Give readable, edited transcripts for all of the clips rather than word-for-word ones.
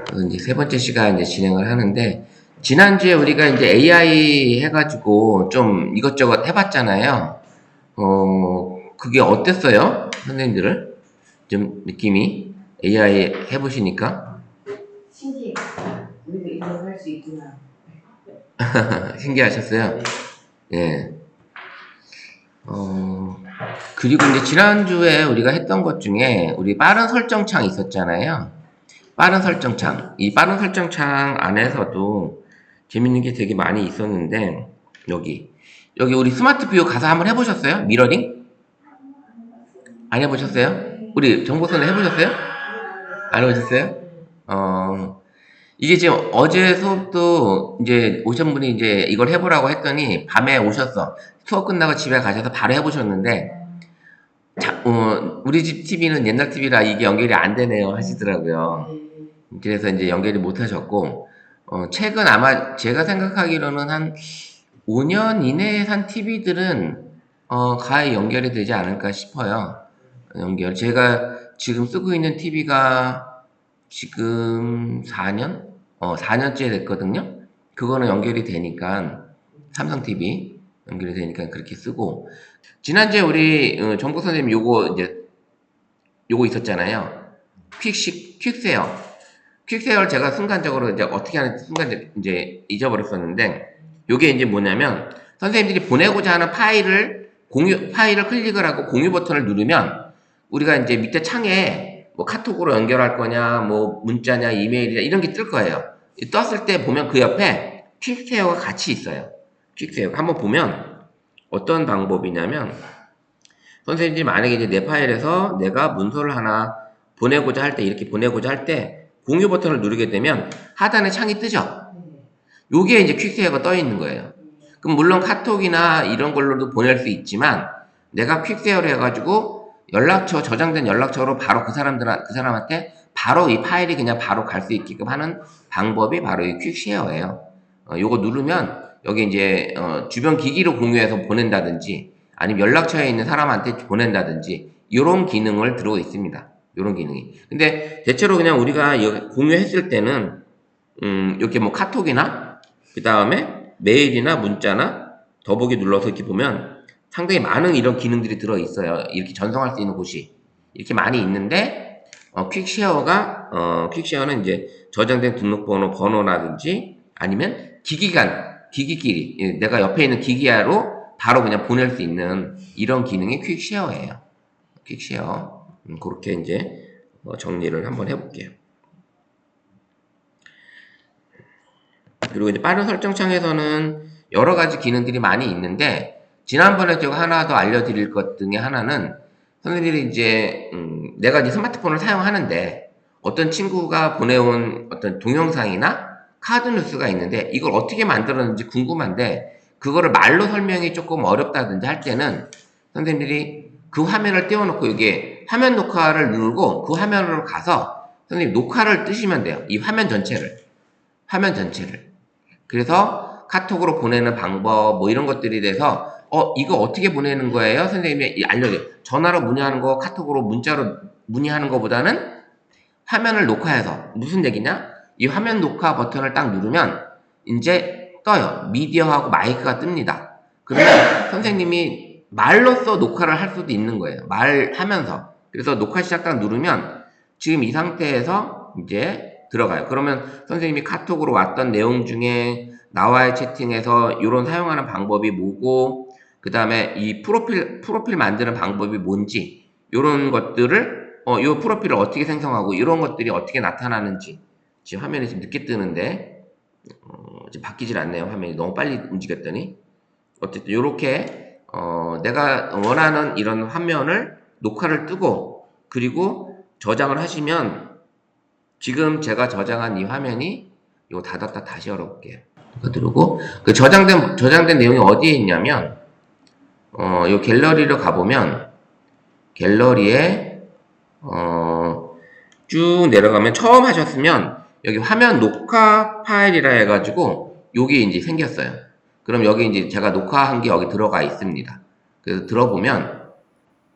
그래서 이제 세 번째 시간 이제 진행을 하는데, 지난주에 우리가 이제 AI 해가지고 좀 이것저것 해봤잖아요. 그게 어땠어요? 선생님들은? 좀 느낌이? AI 해보시니까? 신기해. 우리도 이걸 할 수 있구나. 신기하셨어요? 네. 예. 그리고 이제 지난주에 우리가 했던 것 중에 우리 빠른 설정창 있었잖아요. 빠른 설정창. 이 빠른 설정창 안에서도 재밌는 게 되게 많이 있었는데, 여기 우리 스마트 뷰 가서 한번 해보셨어요? 미러링? 안 해보셨어요? 우리 정보선을 해보셨어요? 안 해보셨어요? 이게 지금 어제 수업도 이제 오신 분이 이제 이걸 해보라고 했더니 밤에 오셨어. 수업 끝나고 집에 가셔서 바로 해보셨는데, 우리 집 TV는 옛날 TV라 이게 연결이 안 되네요 하시더라고요. 그래서 이제 연결이 못 하셨고, 최근 아마 제가 생각하기로는 한 5년 이내에 산 TV들은, 가에 연결이 되지 않을까 싶어요. 제가 지금 쓰고 있는 TV가 지금 4년? 4년째 됐거든요? 그거는 연결이 되니까, 삼성 TV 연결이 되니까 그렇게 쓰고, 지난주에 우리, 정보 선생님 요거 있었잖아요. 퀵세어. 퀵세어를 제가 순간적으로 이제 어떻게 하는지 이제 잊어버렸었는데, 요게 이제 뭐냐면, 선생님들이 보내고자 하는 파일을 클릭을 하고 공유 버튼을 누르면, 우리가 이제 밑에 창에 뭐 카톡으로 연결할 거냐, 뭐 문자냐, 이메일이냐, 이런 게 뜰 거예요. 떴을 때 보면 그 옆에 퀵세어가 같이 있어요. 퀵세어가. 한번 보면 어떤 방법이냐면, 선생님이 만약에 이제 내 파일에서 내가 문서를 하나 보내고자 할 때, 이렇게 보내고자 할 때, 공유 버튼을 누르게 되면 하단에 창이 뜨죠? 요게 이제 퀵세어가 떠 있는 거예요. 그럼 물론 카톡이나 이런 걸로도 보낼 수 있지만, 내가 퀵세어를 해가지고 저장된 연락처로 바로 그 사람한테 바로 이 파일이 그냥 바로 갈 수 있게끔 하는 방법이 바로 이 퀵쉐어예요. 요거 누르면 여기 이제 주변 기기로 공유해서 보낸다든지 아니면 연락처에 있는 사람한테 보낸다든지 이런 기능을 들고 있습니다. 이런 기능이. 근데 대체로 그냥 우리가 공유했을 때는 이렇게 뭐 카톡이나 그 다음에 메일이나 문자나 더보기 눌러서 이렇게 보면 상당히 많은 이런 기능들이 들어 있어요. 이렇게 전송할 수 있는 곳이 이렇게 많이 있는데 퀵쉐어는 이제 저장된 번호라든지 아니면 기기끼리 내가 옆에 있는 기기야로 바로 그냥 보낼 수 있는 이런 기능이 퀵쉐어예요. 퀵쉐어. 그렇게 이제 정리를 한번 해볼게요. 그리고 이제 빠른 설정창에서는 여러 가지 기능들이 많이 있는데, 지난번에 제가 하나 더 알려드릴 것 중에 하나는, 선생님들이 이제, 내가 이제 스마트폰을 사용하는데, 어떤 친구가 보내온 어떤 동영상이나 카드 뉴스가 있는데, 이걸 어떻게 만들었는지 궁금한데, 그거를 말로 설명이 조금 어렵다든지 할 때는, 선생님들이 그 화면을 띄워놓고, 이게 화면 녹화를 누르고, 그 화면으로 가서, 선생님 녹화를 뜨시면 돼요. 이 화면 전체를. 화면 전체를. 그래서 카톡으로 보내는 방법 뭐 이런 것들이 돼서 이거 어떻게 보내는 거예요? 선생님이 알려줘요. 전화로 문의하는 거, 카톡으로 문자로 문의하는 것보다는 화면을 녹화해서 무슨 얘기냐? 이 화면 녹화 버튼을 딱 누르면 이제 떠요. 미디어하고 마이크가 뜹니다. 그러면 선생님이 말로써 녹화를 할 수도 있는 거예요. 말하면서. 그래서 녹화 시작 딱 누르면 지금 이 상태에서 이제 들어가요. 그러면 선생님이 카톡으로 왔던 내용 중에 나와의 채팅에서 이런 사용하는 방법이 뭐고, 그 다음에 이 프로필 만드는 방법이 뭔지, 이런 것들을, 이 프로필을 어떻게 생성하고, 이런 것들이 어떻게 나타나는지, 지금 화면이 지금 늦게 뜨는데, 지금 바뀌질 않네요. 화면이 너무 빨리 움직였더니. 어쨌든, 요렇게, 내가 원하는 이런 화면을 녹화를 뜨고, 그리고 저장을 하시면, 지금 제가 저장한 이 화면이 이거 닫았다 다시 열어볼게요. 이거 누르고 그 저장된 내용이 어디에 있냐면 이 갤러리로 가보면 갤러리에 쭉 내려가면 처음 하셨으면 여기 화면 녹화 파일이라 해가지고 여기 이제 생겼어요. 그럼 여기 이제 제가 녹화한 게 여기 들어가 있습니다. 그래서 들어보면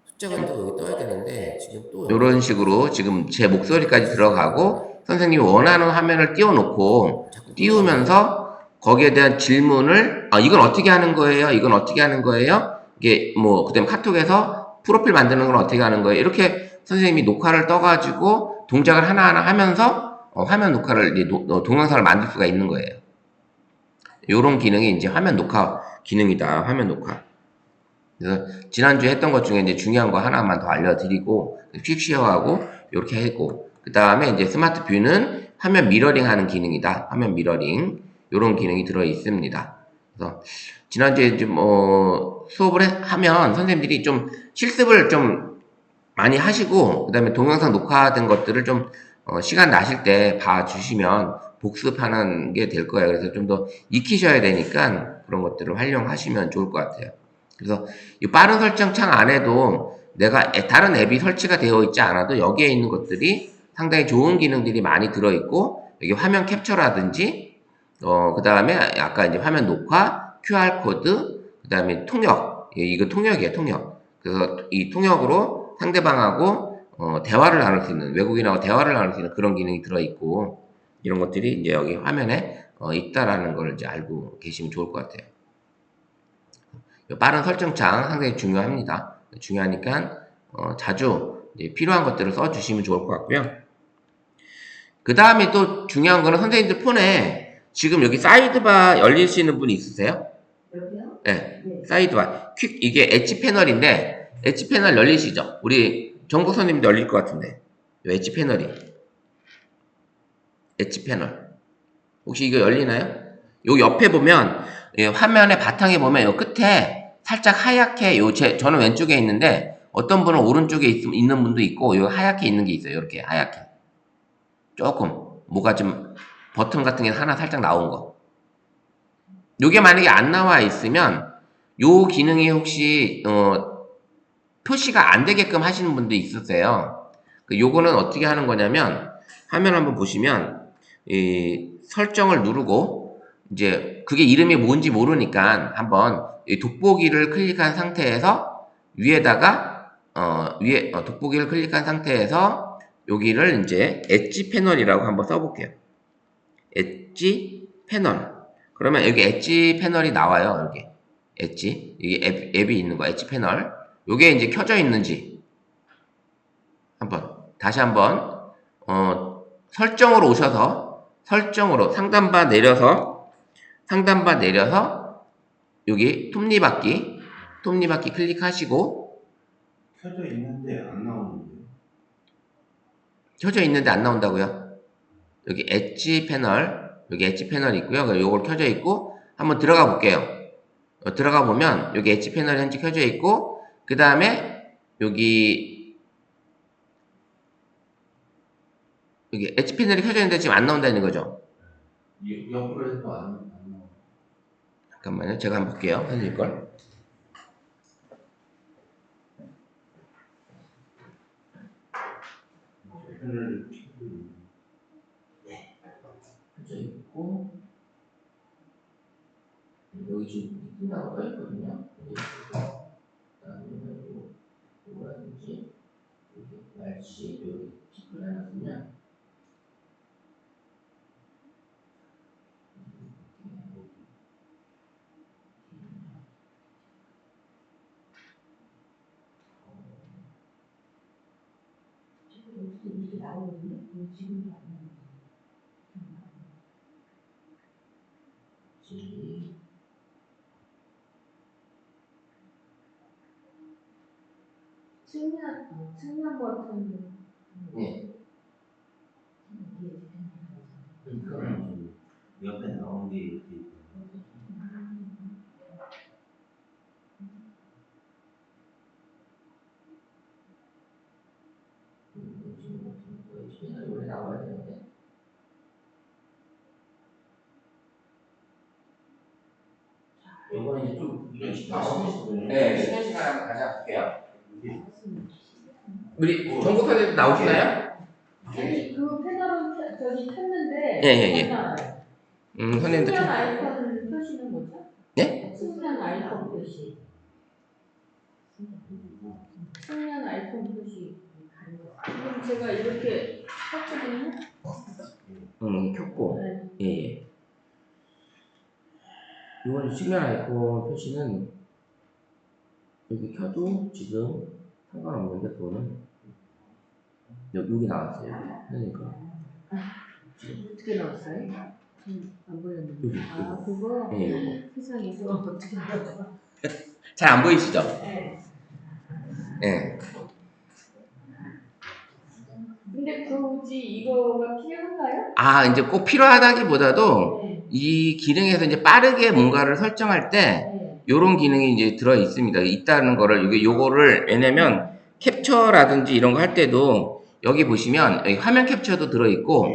숫자가 또 여기 떠야 되는데 지금 또 이런 식으로 지금 제 목소리까지 들어가고 선생님이 원하는 화면을 띄워놓고 띄우면서 거기에 대한 질문을 이건 어떻게 하는 거예요? 이건 어떻게 하는 거예요? 이게 뭐 그다음 카톡에서 프로필 만드는 건 어떻게 하는 거예요? 이렇게 선생님이 녹화를 떠가지고 동작을 하나하나 하면서 화면 녹화를 이제 동영상을 만들 수가 있는 거예요. 요런 기능이 이제 화면 녹화 기능이다. 화면 녹화. 그래서 지난주에 했던 것 중에 이제 중요한 거 하나만 더 알려드리고 퀵쉐어하고 이렇게 했고 그 다음에 이제 스마트 뷰는 화면 미러링 하는 기능이다. 화면 미러링 이런 기능이 들어 있습니다. 그래서 지난주에 이제 뭐 수업을 하면 선생님들이 좀 실습을 좀 많이 하시고 그 다음에 동영상 녹화된 것들을 좀 시간 나실 때 봐주시면 복습하는 게 될 거예요. 그래서 좀 더 익히셔야 되니까 그런 것들을 활용하시면 좋을 것 같아요. 그래서 이 빠른 설정 창 안에도 내가 다른 앱이 설치가 되어 있지 않아도 여기에 있는 것들이 상당히 좋은 기능들이 많이 들어있고 여기 화면 캡처라든지 그 다음에 아까 이제 화면 녹화, QR코드, 그 다음에 통역 이거 통역이에요. 통역. 그래서 이 통역으로 상대방하고 대화를 나눌 수 있는 외국인하고 대화를 나눌 수 있는 그런 기능이 들어있고 이런 것들이 이제 여기 화면에 있다라는 걸 이제 알고 계시면 좋을 것 같아요. 빠른 설정창 상당히 중요합니다. 중요하니까 자주 필요한 것들을 써주시면 좋을 것 같고요. 그 다음에 또 중요한 거는 선생님들 폰에 지금 여기 사이드바 열릴 수 있는 분이 있으세요? 여기요? 네, 네. 사이드바. 이게 엣지 패널인데 엣지 패널 열리시죠? 우리 정국 선생님도 열릴 것 같은데 이 엣지 패널이 엣지 패널 혹시 이거 열리나요? 요 옆에 보면 화면의 바탕에 보면 요 끝에 살짝 하얗게 저는 왼쪽에 있는데 어떤 분은 오른쪽에 있는 분도 있고 요 하얗게 있는 게 있어요. 이렇게 하얗게 조금 뭐가 좀 버튼 같은 게 하나 살짝 나온 거. 요게 만약에 안 나와 있으면 요 기능이 혹시 표시가 안 되게끔 하시는 분도 있으세요. 요거는 어떻게 하는 거냐면 화면 한번 보시면 이 설정을 누르고 이제 그게 이름이 뭔지 모르니까 한번 이 돋보기를 클릭한 상태에서 위에다가 돋보기를 클릭한 상태에서 여기를 이제 엣지 패널이라고 한번 써볼게요. 엣지 패널. 그러면 여기 엣지 패널이 나와요. 여기 엣지 여기 앱이 있는 거 엣지 패널. 요게 이제 켜져 있는지 다시 한번 설정으로 오셔서 설정으로 상단바 내려서 여기 톱니바퀴 클릭하시고 켜져 있는데 안 나오는데. 켜져 있는데 안 나온다고요? 여기 엣지 패널 있고요. 요걸 켜져 있고 한번 들어가 볼게요. 들어가 보면 여기 엣지 패널이 현재 켜져 있고 그 다음에 여기 엣지 패널이 켜져 있는데 지금 안 나온다는 거죠? 옆으로 해도 안 나와. 잠깐만요. 제가 한번 볼게요. 선생님 걸. 패널을 켜고 있는. 켜져 있고 여기 지금 뜬다고 떠 있거든요. 그다음에 뭐라든지 여기 날씨 여기 체크를 해놨으면 이렇게 나오거든요. 지금도 안 나오는 지 측면 버튼. 네. 그거는 좀 옆에 나온 게 이렇게 있고. 지금 원래 나와야 되는데. 요거는 이제 좀 이게 쉬는 나오거든요. 네, 쉬는 시간 한번 가져볼게요. 이게 우리 정국 선생님 나오시나요? 아니 그 패널은 저기 켰는데 예, 예, 예. 안 나와요. 선생님들 측면 아이콘 표시는 뭐죠? 네? 측면 아이콘 표시. 측면 아이콘 표시. 지금 제가 이렇게 했거든요. 켰고, 네. 예. 이번 측면 아이콘 표시는 여기 켜도 지금 상관없는데, 그거는 여기 나왔어요. 그러니까. 어떻게 나왔어요? 안 보였는데. 여기, 아, 요거. 그거? 예, 요거. 세상에, 이거 어떻게 나왔어? 잘 안 보이시죠? 네. 예. 근데 굳이 이거가 필요한가요? 아, 이제 꼭 필요하다기보다도 네. 이 기능에서 이제 빠르게 뭔가를 설정할 때 네. 요런 기능이 이제 들어 있습니다. 있다는 거를, 요거를, 왜냐면 캡처라든지 이런 거 할 때도 여기 보시면 여기 화면 캡처도 들어 있고,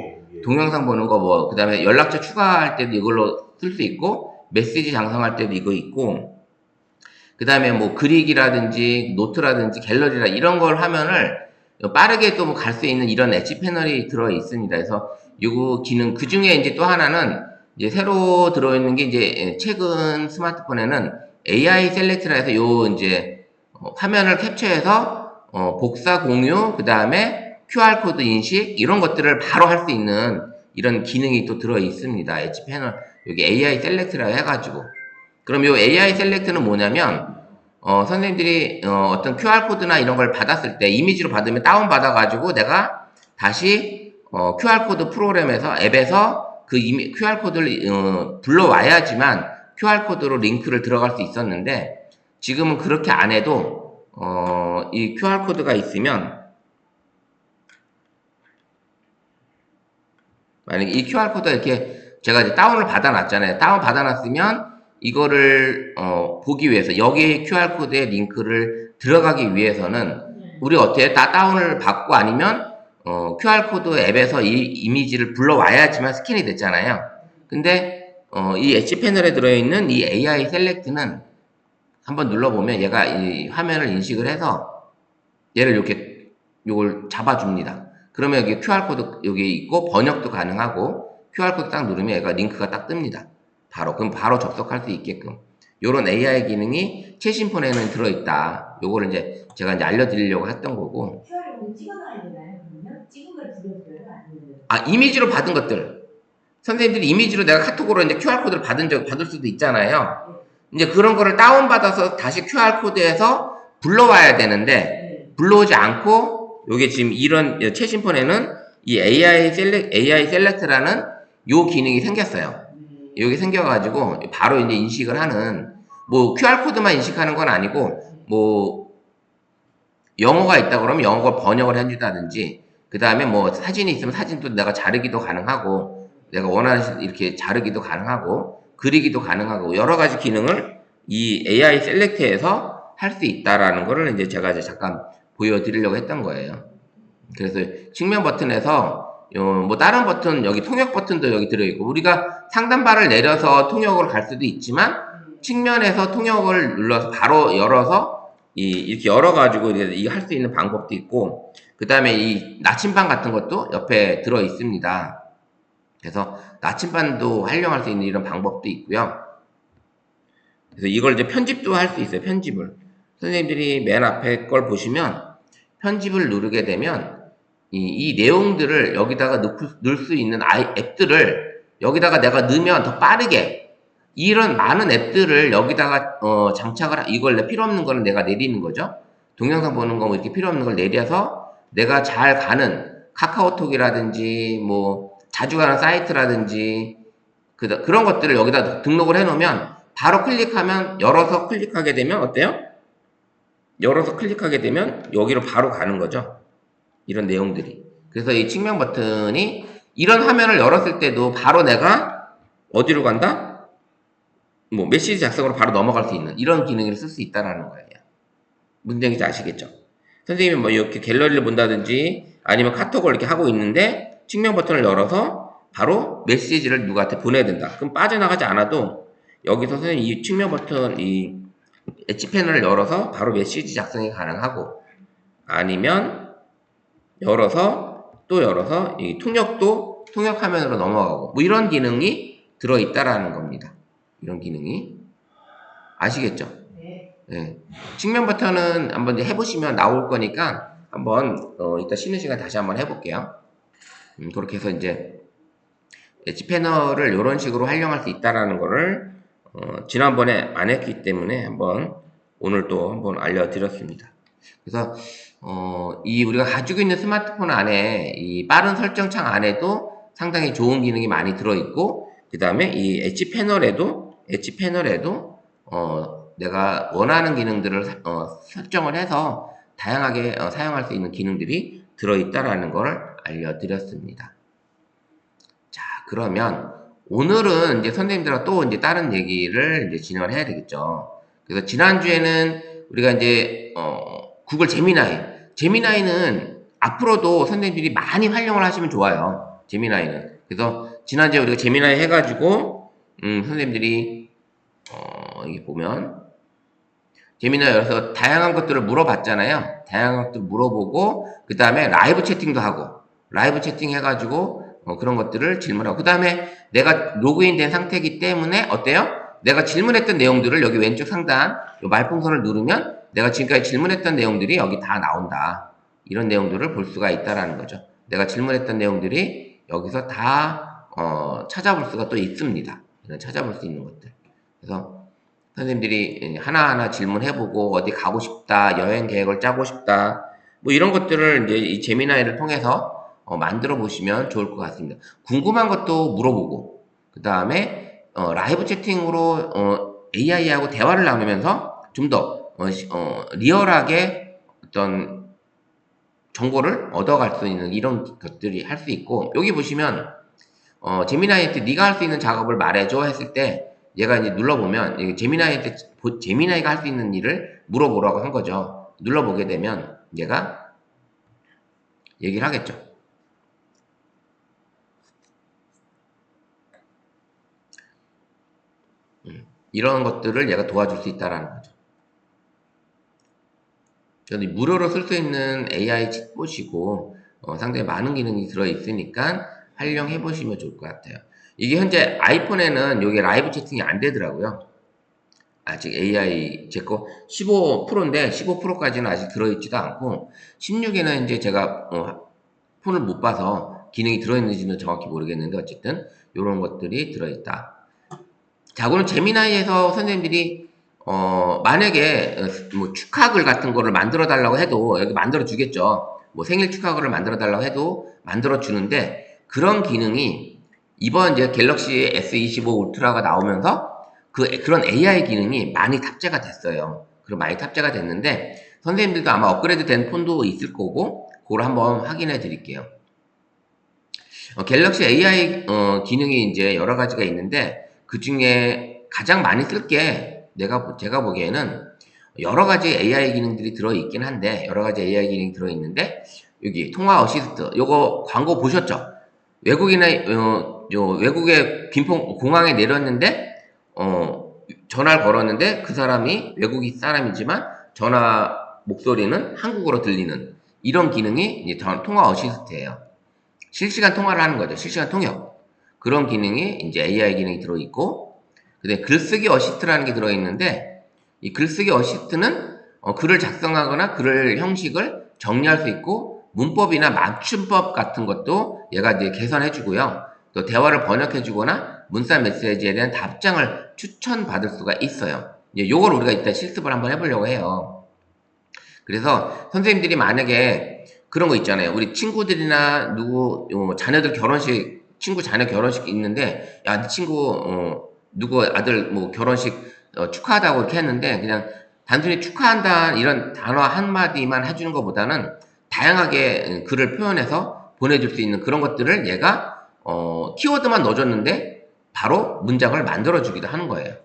동영상 보는 거 뭐, 그 다음에 연락처 추가할 때도 이걸로 쓸 수 있고, 메시지 작성할 때도 이거 있고, 그 다음에 뭐 그리기라든지 노트라든지 갤러리라 이런 걸 하면을 빠르게 또 갈 수 있는 이런 엣지 패널이 들어 있습니다. 그래서 요거 기능, 그 중에 이제 또 하나는 이제 새로 들어있는 게 이제 최근 스마트폰에는 AI 셀렉트라 해서 요 이제 화면을 캡처해서 복사 공유, 그 다음에 QR코드 인식 이런 것들을 바로 할 수 있는 이런 기능이 또 들어 있습니다. 엣지 패널 여기 AI 셀렉트라 해가지고. 그럼 요 AI 셀렉트는 뭐냐면 선생님들이 어떤 QR코드나 이런 걸 받았을 때 이미지로 받으면 다운받아가지고 내가 다시 QR코드 프로그램에서 앱에서 그 QR코드를 불러와야지만 QR코드로 링크를 들어갈 수 있었는데 지금은 그렇게 안 해도 이 QR코드가 있으면 만약에 이 QR코드가 이렇게 제가 이제 다운을 받아놨잖아요. 다운 받아놨으면 이거를 보기 위해서 여기 QR코드에 링크를 들어가기 위해서는 우리 어떻게 다 다운을 받고 아니면 QR코드 앱에서 이 이미지를 불러와야지만 스캔이 됐잖아요. 근데 이 엣지 패널에 들어있는 이 AI 셀렉트는 한번 눌러보면 얘가 이 화면을 인식을 해서 얘를 이렇게 요걸 잡아줍니다. 그러면 여기 QR코드 여기 있고 번역도 가능하고 QR코드 딱 누르면 얘가 링크가 딱 뜹니다. 그럼 바로 접속할 수 있게끔. 요런 AI 기능이 최신 폰에는 들어있다. 요거를 이제 제가 이제 알려드리려고 했던 거고. QR을 찍어놔야 되나요, 그러면? 찍은 걸 드려줘요? 아니면? 아, 이미지로 받은 것들. 선생님들이 이미지로 내가 카톡으로 이제 QR코드를 받을 수도 있잖아요. 이제 그런 거를 다운받아서 다시 QR코드에서 불러와야 되는데, 불러오지 않고, 요게 지금 이런 최신 폰에는 이 AI 셀렉트라는 요 기능이 생겼어요. 여기 생겨가지고 바로 이제 인식을 하는, 뭐 QR코드만 인식하는 건 아니고 뭐 영어가 있다 그러면 영어를 번역을 해준다든지, 그 다음에 뭐 사진이 있으면 사진도 내가 자르기도 가능하고, 내가 원하는 이렇게 자르기도 가능하고, 그리기도 가능하고, 여러 가지 기능을 이 AI 셀렉트에서 할 수 있다라는 거를 이제 제가 이제 잠깐 보여드리려고 했던 거예요. 그래서 측면 버튼에서 뭐 다른 버튼, 여기 통역 버튼도 여기 들어있고, 우리가 상단바를 내려서 통역을 갈 수도 있지만 측면에서 통역을 눌러서 바로 열어서 이렇게 열어가지고 이게 할 수 있는 방법도 있고, 그 다음에 이 나침반 같은 것도 옆에 들어 있습니다. 그래서 나침반도 활용할 수 있는 이런 방법도 있고요. 그래서 이걸 이제 편집도 할 수 있어요. 편집을 선생님들이 맨 앞에 걸 보시면 편집을 누르게 되면 이 내용들을 여기다가 넣을 수 있는 앱들을 여기다가 내가 넣으면 더 빠르게 이런 많은 앱들을 여기다가 장착을 이걸 필요 없는 거는 내가 내리는 거죠. 동영상 보는 거 뭐 이렇게 필요 없는 걸 내려서 내가 잘 가는 카카오톡이라든지 뭐 자주 가는 사이트라든지 그런 것들을 여기다 등록을 해 놓으면 바로 클릭하면 열어서 클릭하게 되면 어때요? 열어서 클릭하게 되면 여기로 바로 가는 거죠. 이런 내용들이. 그래서 이 측면 버튼이 이런 화면을 열었을 때도 바로 내가 어디로 간다? 뭐 메시지 작성으로 바로 넘어갈 수 있는 이런 기능을 쓸 수 있다는 거예요. 무슨 얘기인지 아시겠죠? 선생님이 뭐 이렇게 갤러리를 본다든지 아니면 카톡을 이렇게 하고 있는데 측면 버튼을 열어서 바로 메시지를 누구한테 보내야 된다. 그럼 빠져나가지 않아도 여기서 선생님 이 측면 버튼 이 엣지 패널을 열어서 바로 메시지 작성이 가능하고, 아니면 열어서 또 열어서 이 통역도 통역 화면으로 넘어가고 뭐 이런 기능이 들어있다라는 겁니다. 이런 기능이 아시겠죠? 네. 측면 버튼은 한번 이제 해보시면 나올 거니까 한번 이따 쉬는 시간 다시 한번 해볼게요. 그렇게 해서 이제 엣지 패널을 이런 식으로 활용할 수 있다라는 거를 지난번에 안 했기 때문에 오늘 또 한번 알려드렸습니다. 그래서 이 우리가 가지고 있는 스마트폰 안에 이 빠른 설정창 안에도 상당히 좋은 기능이 많이 들어있고, 그 다음에 이 엣지 패널에도 내가 원하는 기능들을 설정을 해서 다양하게 사용할 수 있는 기능들이 들어있다라는 걸 알려드렸습니다. 자, 그러면 오늘은 이제 선생님들과 또 이제 다른 얘기를 이제 진행을 해야 되겠죠. 그래서 지난주에는 우리가 이제 구글 제미나이는 앞으로도 선생님들이 많이 활용을 하시면 좋아요. 제미나이는. 그래서 지난주에 우리가 제미나이 해가지고 선생님들이 여기 보면 제미나이에서 다양한 것들을 물어봤잖아요. 다양한 것들을 물어보고 그 다음에 라이브 채팅도 하고, 라이브 채팅 해가지고 그런 것들을 질문하고, 그 다음에 내가 로그인 된 상태이기 때문에 어때요? 내가 질문했던 내용들을 여기 왼쪽 상단 요 말풍선을 누르면 내가 지금까지 질문했던 내용들이 여기 다 나온다. 이런 내용들을 볼 수가 있다라는 거죠. 내가 질문했던 내용들이 여기서 다 찾아볼 수가 또 있습니다. 찾아볼 수 있는 것들. 그래서 선생님들이 하나하나 질문해보고 어디 가고 싶다, 여행 계획을 짜고 싶다, 뭐 이런 것들을 이제 이 제미나이를 통해서 만들어 보시면 좋을 것 같습니다. 궁금한 것도 물어보고, 그 다음에 라이브 채팅으로 AI하고 대화를 나누면서 좀 더 리얼하게 어떤 정보를 얻어갈 수 있는 이런 것들이 할 수 있고, 여기 보시면 제미나이한테 네가 할 수 있는 작업을 말해줘 했을 때 얘가 이제 눌러보면 제미나이가 할 수 있는 일을 물어보라고 한 거죠. 눌러보게 되면 얘가 얘기를 하겠죠. 이런 것들을 얘가 도와줄 수 있다라는 거죠. 저는 무료로 쓸 수 있는 AI 챗봇이고 상당히 많은 기능이 들어있으니까 활용해 보시면 좋을 것 같아요. 이게 현재 아이폰에는 이게 라이브 채팅이 안 되더라고요. 아직 AI 제 거 15%인데 15%까지는 아직 들어있지도 않고 16에는 이제 제가 폰을 못 봐서 기능이 들어있는지는 정확히 모르겠는데 어쨌든 이런 것들이 들어있다. 자, 그럼 제미나이에서 선생님들이 만약에 뭐 축하글 같은 거를 만들어 달라고 해도 여기 만들어 주겠죠. 뭐 생일 축하글을 만들어 달라고 해도 만들어 주는데, 그런 기능이 이번 이제 갤럭시 S25 울트라가 나오면서 그런 AI 기능이 많이 탑재가 됐어요. 그리고 많이 탑재가 됐는데 선생님들도 아마 업그레이드 된 폰도 있을 거고 그걸 한번 확인해 드릴게요. 갤럭시 AI 기능이 이제 여러 가지가 있는데 그 중에 가장 많이 쓸 게 제가 보기에는 여러 가지 AI 기능들이 들어있긴 한데, 여러 가지 AI 기능이 들어있는데, 여기 통화 어시스트, 요거 광고 보셨죠? 외국의 공항에 내렸는데, 전화를 걸었는데 그 사람이 외국인 사람이지만 전화 목소리는 한국어로 들리는 이런 기능이 이제 통화 어시스트예요. 실시간 통화를 하는 거죠. 실시간 통역. 그런 기능이 이제 AI 기능이 들어있고, 근데 글쓰기 어시스트라는 게 들어있는데, 이 글쓰기 어시스트는 글을 작성하거나 글을 형식을 정리할 수 있고, 문법이나 맞춤법 같은 것도 얘가 이제 개선해주고요. 또 대화를 번역해주거나 문자 메시지에 대한 답장을 추천받을 수가 있어요. 이제 요걸 우리가 이따 실습을 한번 해보려고 해요. 그래서 선생님들이 만약에 그런 거 있잖아요. 우리 친구들이나 자녀들 결혼식, 친구 자녀 결혼식 있는데, 야, 네 친구, 누구 아들 뭐 결혼식 축하하다고 이렇게 했는데, 그냥 단순히 축하한다 이런 단어 한마디만 해주는 것보다는 다양하게 글을 표현해서 보내줄 수 있는 그런 것들을 얘가, 키워드만 넣어줬는데, 바로 문장을 만들어주기도 하는 거예요.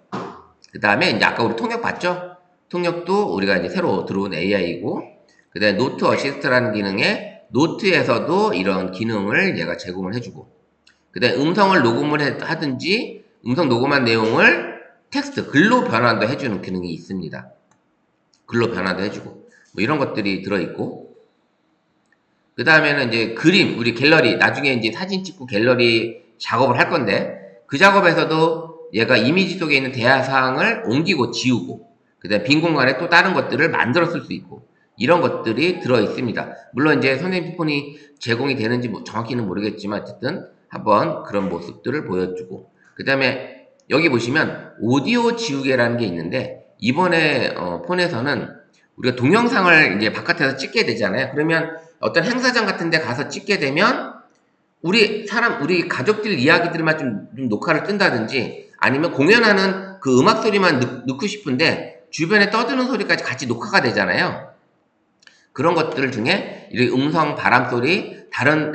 그 다음에 이제 아까 우리 통역 봤죠? 통역도 우리가 이제 새로 들어온 AI이고, 그 다음에 노트 어시스트라는 기능에 노트에서도 이런 기능을 얘가 제공을 해주고, 그 다음에 음성을 녹음을 하든지 음성 녹음한 내용을 텍스트, 글로 변환도 해주는 기능이 있습니다. 글로 변환도 해주고, 뭐 이런 것들이 들어있고, 그 다음에는 이제 그림, 우리 갤러리, 나중에 이제 사진 찍고 갤러리 작업을 할 건데, 그 작업에서도 얘가 이미지 속에 있는 대화사항을 옮기고 지우고, 그 다음에 빈 공간에 또 다른 것들을 만들어 쓸 수 있고, 이런 것들이 들어 있습니다. 물론 이제 선생님 폰이 제공이 되는지 정확히는 모르겠지만 어쨌든 한번 그런 모습들을 보여주고, 그 다음에 여기 보시면 오디오 지우개라는 게 있는데, 이번에 폰에서는 우리가 동영상을 이제 바깥에서 찍게 되잖아요. 그러면 어떤 행사장 같은 데 가서 찍게 되면 우리 가족들 이야기들만 좀 녹화를 뜬다든지, 아니면 공연하는 그 음악 소리만 넣고 싶은데 주변에 떠드는 소리까지 같이 녹화가 되잖아요. 그런 것들 중에 이 음성, 바람 소리, 다른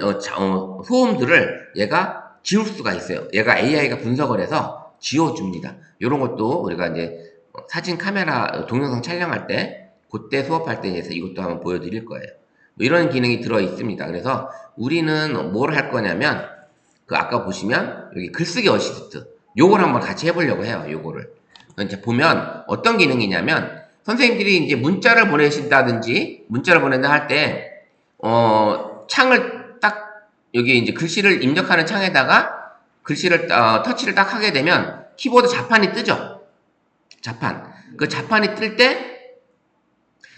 소음들을 얘가 지울 수가 있어요. 얘가 AI가 분석을 해서 지워줍니다. 이런 것도 우리가 이제 사진 카메라 동영상 촬영할 때, 그때 수업할 때 해서 이것도 한번 보여드릴 거예요. 뭐 이런 기능이 들어 있습니다. 그래서 우리는 뭘 할 거냐면, 그 아까 보시면 여기 글쓰기 어시스트, 요걸 한번 같이 해보려고 해요. 요거를 이제 보면 어떤 기능이냐면, 선생님들이 이제 문자를 보내신다든지, 문자를 보낸다 할 때, 창을 딱, 여기 이제 글씨를 입력하는 창에다가 글씨를, 터치를 딱 하게 되면 키보드 자판이 뜨죠? 자판. 그 자판이 뜰 때,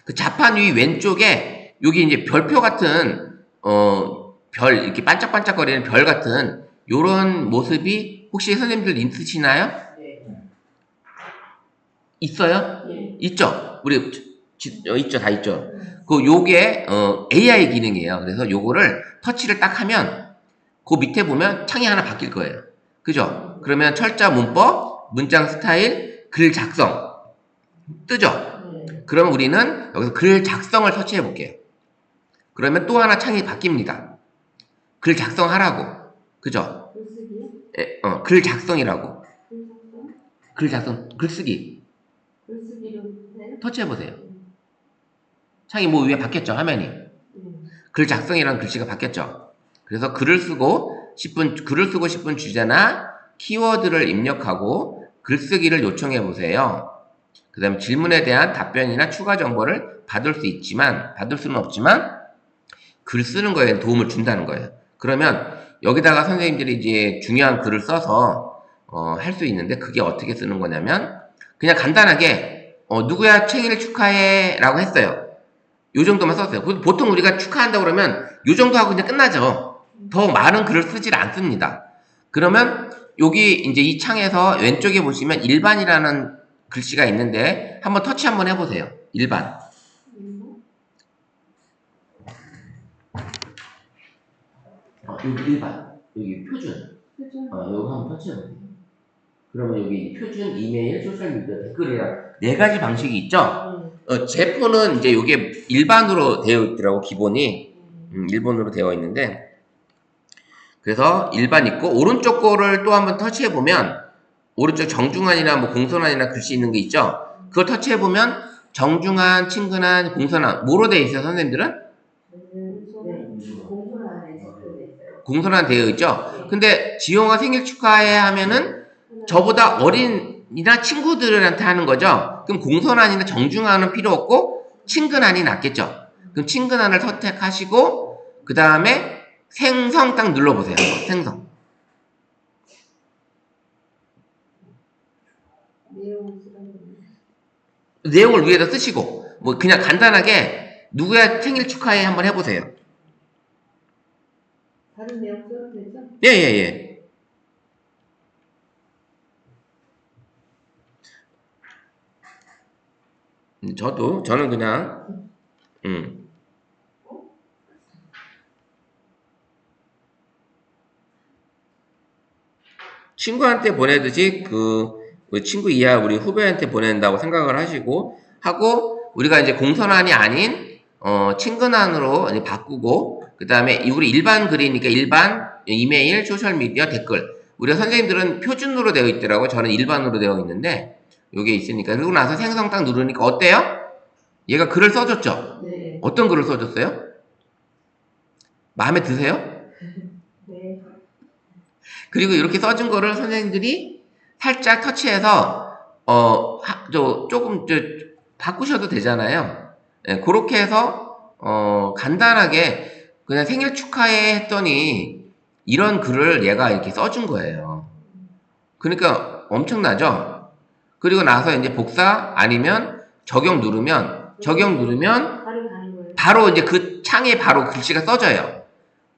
그 자판 위 왼쪽에 여기 이제 별표 같은, 별, 이렇게 반짝반짝거리는 별 같은 요런 모습이 혹시 선생님들 있으시나요? 네. 있어요? 네. 있죠? 우리 있죠, 다 있죠. 요게 AI 기능이에요. 그래서 요거를 터치를 딱 하면 그 밑에 보면 창이 하나 바뀔 거예요. 그죠? 그러면 철자, 문법, 문장 스타일, 글 작성 뜨죠? 네. 그러면 우리는 여기서 글 작성을 터치해 볼게요. 그러면 또 하나 창이 바뀝니다. 글 작성하라고. 그죠? 글쓰기? 글 작성이라고. 글작성? 글 작성, 글쓰기. 글쓰기로 해요? 터치해 보세요. 창이 뭐 위에 바뀌었죠, 화면이. 글 작성이라는 글씨가 바뀌었죠. 그래서 글을 쓰고 싶은 주제나 키워드를 입력하고 글쓰기를 요청해 보세요. 그 다음에 질문에 대한 답변이나 추가 정보를 받을 수는 없지만 글 쓰는 거에 도움을 준다는 거예요. 그러면 여기다가 선생님들이 이제 중요한 글을 써서 할 수 있는데, 그게 어떻게 쓰는 거냐면, 그냥 간단하게 누구야 생일 축하해 라고 했어요. 요 정도만 썼어요. 보통 우리가 축하한다고 그러면 요 정도 하고 그냥 끝나죠. 더 많은 글을 쓰질 않습니다. 그러면 여기 이제 이 창에서 왼쪽에 보시면 일반이라는 글씨가 있는데, 한번 터치 한번 해보세요. 일반. 여기 일반. 여기 표준. 요거 한번 터치해보세요. 그러면 여기 표준, 이메일, 소셜미디어, 댓글이랑 네 가지 방식이 있죠? 제 폰은 이제 이게 일반으로 되어 있더라고, 기본이. 일본으로 되어 있는데, 그래서 일반 있고, 오른쪽 거를 또 한번 터치해보면, 오른쪽 정중한이나 뭐 공손한이나 글씨 있는 게 있죠? 그걸 터치해보면, 정중한, 친근한, 공손한, 뭐로 되어 있어요, 선생님들은? 공손한 되어 있죠? 근데 지용아 생일 축하해 하면은 저보다 어린이나 친구들한테 하는 거죠? 그럼 공손한이나 정중한은 필요 없고 친근한이 낫겠죠? 그럼 친근한을 선택하시고, 그 다음에 생성 딱 눌러보세요. 생성. 내용을 위에다 쓰시고, 뭐 그냥 간단하게 누구야 생일 축하해 한번 해보세요. 다른 내용 써도 되죠? 예. 저는 그냥, 친구한테 보내듯이 우리 친구 이하 우리 후배한테 보낸다고 생각을 하고, 우리가 이제 공손한이 아닌, 친근한으로 이제 바꾸고, 그 다음에 우리 일반 글이니까 일반, 이메일, 소셜미디어, 댓글. 우리 선생님들은 표준으로 되어 있더라고요. 저는 일반으로 되어 있는데, 요게 있으니까. 그리고 나서 생성 딱 누르니까 어때요? 얘가 글을 써줬죠? 네. 어떤 글을 써줬어요? 마음에 드세요? 네. 그리고 이렇게 써준 거를 선생님들이 살짝 터치해서, 조금, 바꾸셔도 되잖아요. 예, 그렇게 해서, 간단하게 그냥 생일 축하해 했더니 이런 글을 얘가 이렇게 써준 거예요. 그러니까 엄청나죠? 그리고 나서 이제 복사 아니면 적용 누르면 바로 이제 그 창에 바로 글씨가 써져요.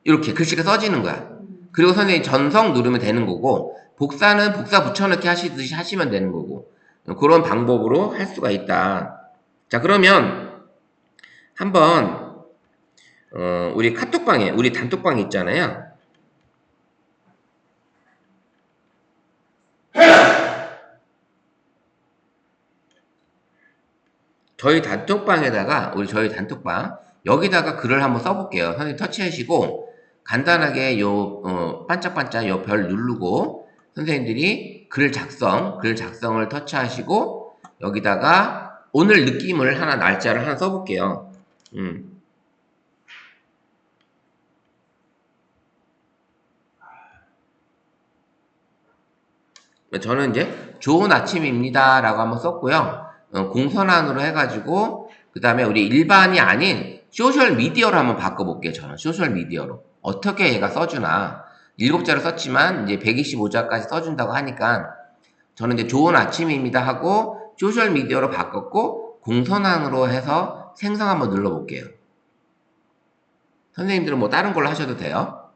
이렇게 글씨가 써지는 거야. 그리고 선생님 전성 누르면 되는 거고, 복사는 복사 붙여넣기 하시듯이 하시면 되는 거고, 그런 방법으로 할 수가 있다. 자, 그러면 한번 우리 카톡방에 우리 단톡방 있잖아요. 저희 단톡방에다가 저희 단톡방 여기다가 글을 한번 써볼게요. 선생님 터치하시고 간단하게 반짝반짝 요 별 누르고 선생님들이 글 작성을 터치하시고 여기다가 오늘 느낌을 하나 날짜를 하나 써볼게요. 저는 이제 좋은 아침입니다 라고 한번 썼고요. 공선안으로 해가지고 그 다음에 우리 일반이 아닌 소셜미디어로 한번 바꿔볼게요. 저는 소셜미디어로 어떻게 얘가 써주나 7자로 썼지만 이제 125자까지 써준다고 하니까 저는 이제 좋은 아침입니다 하고 소셜미디어로 바꿨고 공선안으로 해서 생성 한번 눌러볼게요. 선생님들은 뭐 다른 걸로 하셔도 돼요.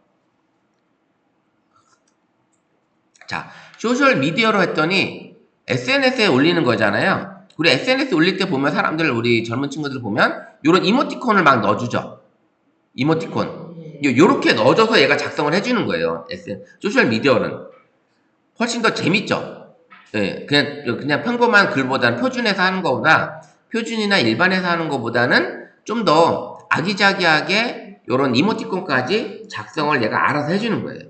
자, 소셜미디어로 했더니 SNS에 올리는 거잖아요. 우리 SNS 올릴 때 보면 사람들, 우리 젊은 친구들 보면 이런 이모티콘을 막 넣어주죠. 이모티콘. 요렇게 넣어줘서 얘가 작성을 해주는 거예요. 소셜미디어는. 훨씬 더 재밌죠. 예, 그냥 평범한 글보다는 표준에서 하는 것보다 표준이나 일반에서 하는 것보다는 좀 더 아기자기하게 요런 이모티콘까지 작성을 얘가 알아서 해주는 거예요.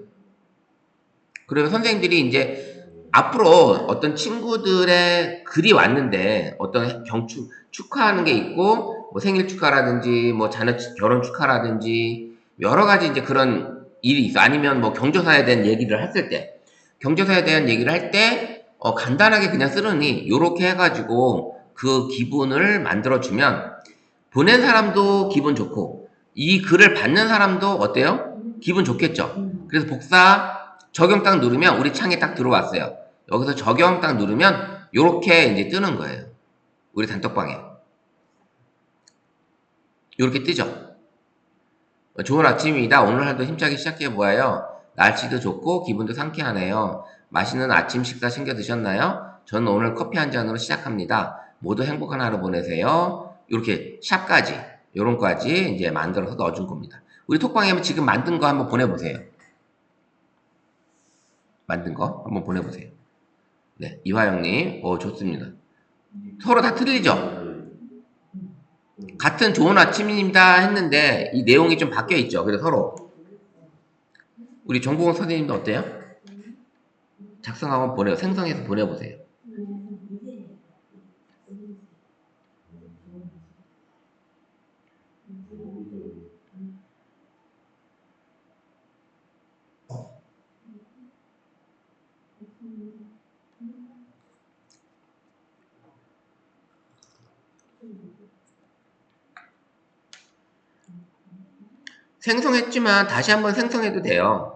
그리고 선생님들이 이제 앞으로 어떤 친구들의 글이 왔는데 어떤 축하하는 게 있고 뭐 생일 축하라든지 뭐 자녀 결혼 축하라든지 여러 가지 이제 그런 일이 있어. 아니면 뭐 경조사에 대한 얘기를 했을 때 경조사에 대한 얘기를 할 때 간단하게 그냥 쓰느니 요렇게 해가지고 그 기분을 만들어주면 보낸 사람도 기분 좋고 이 글을 받는 사람도 어때요? 기분 좋겠죠. 그래서 적용 딱 누르면 우리 창에 딱 들어왔어요. 여기서 적용 딱 누르면 요렇게 이제 뜨는 거예요. 우리 단톡방에. 요렇게 뜨죠. 좋은 아침입니다. 오늘 하루도 힘차게 시작해 보아요. 날씨도 좋고 기분도 상쾌하네요. 맛있는 아침 식사 챙겨 드셨나요? 저는 오늘 커피 한 잔으로 시작합니다. 모두 행복한 하루 보내세요. 이렇게 샵까지 요런 거까지 이제 만들어서 넣어준 겁니다. 우리 톡방에 지금 만든 거 한번 보내보세요. 만든 거 한번 보내보세요. 네, 이화영님, 좋습니다. 서로 다 틀리죠? 같은 좋은 아침입니다 했는데 이 내용이 좀 바뀌어 있죠. 그래서 서로 우리 정보원 선생님도 어때요? 작성 한번 생성해서 보내보세요. 생성했지만 다시 한번 생성해도 돼요.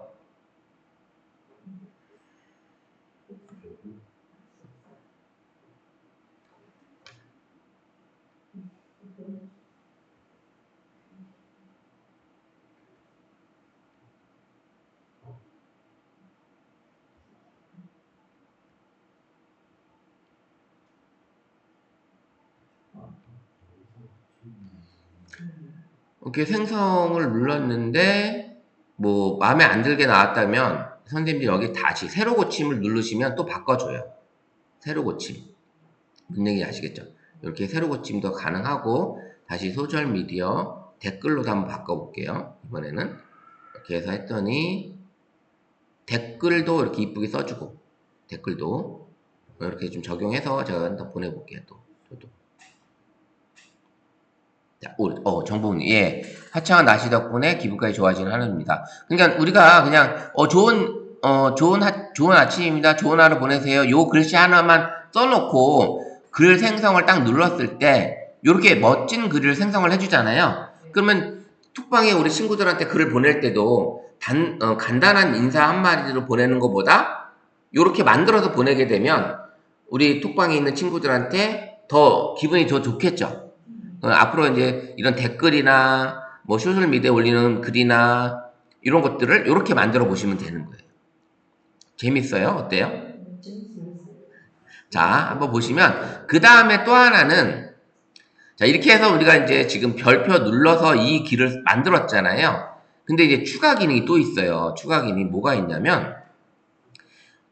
이렇게 생성을 눌렀는데 뭐 마음에 안 들게 나왔다면 선생님들이 여기 다시 새로 고침을 누르시면 또 바꿔줘요. 새로 고침. 무슨 얘기 아시겠죠? 이렇게 새로 고침도 가능하고 다시 소셜미디어 댓글로도 한번 바꿔볼게요. 이번에는 이렇게 해서 했더니 댓글도 이렇게 이쁘게 써주고 댓글도 이렇게 좀 적용해서 제가 더 보내볼게요. 저도. 자, 정보님, 예. 화창한 날씨 덕분에 기분까지 좋아지는 하루입니다. 그러니까 우리가 그냥, 좋은 아침입니다. 좋은 하루 보내세요. 요 글씨 하나만 써놓고 글 생성을 딱 눌렀을 때, 요렇게 멋진 글을 생성을 해주잖아요. 그러면 톡방에 우리 친구들한테 글을 보낼 때도 간단한 인사 한마디로 보내는 것보다 요렇게 만들어서 보내게 되면 우리 톡방에 있는 친구들한테 더 기분이 더 좋겠죠. 앞으로 이제 이런 댓글이나 뭐 소셜미디어에 올리는 글이나 이런 것들을 이렇게 만들어 보시면 되는 거예요. 재밌어요? 어때요? 재밌어요. 자, 한번 보시면 그 다음에 또 하나는 자, 이렇게 해서 우리가 이제 지금 별표 눌러서 이 길을 만들었잖아요. 근데 이제 추가 기능이 또 있어요. 추가 기능이 뭐가 있냐면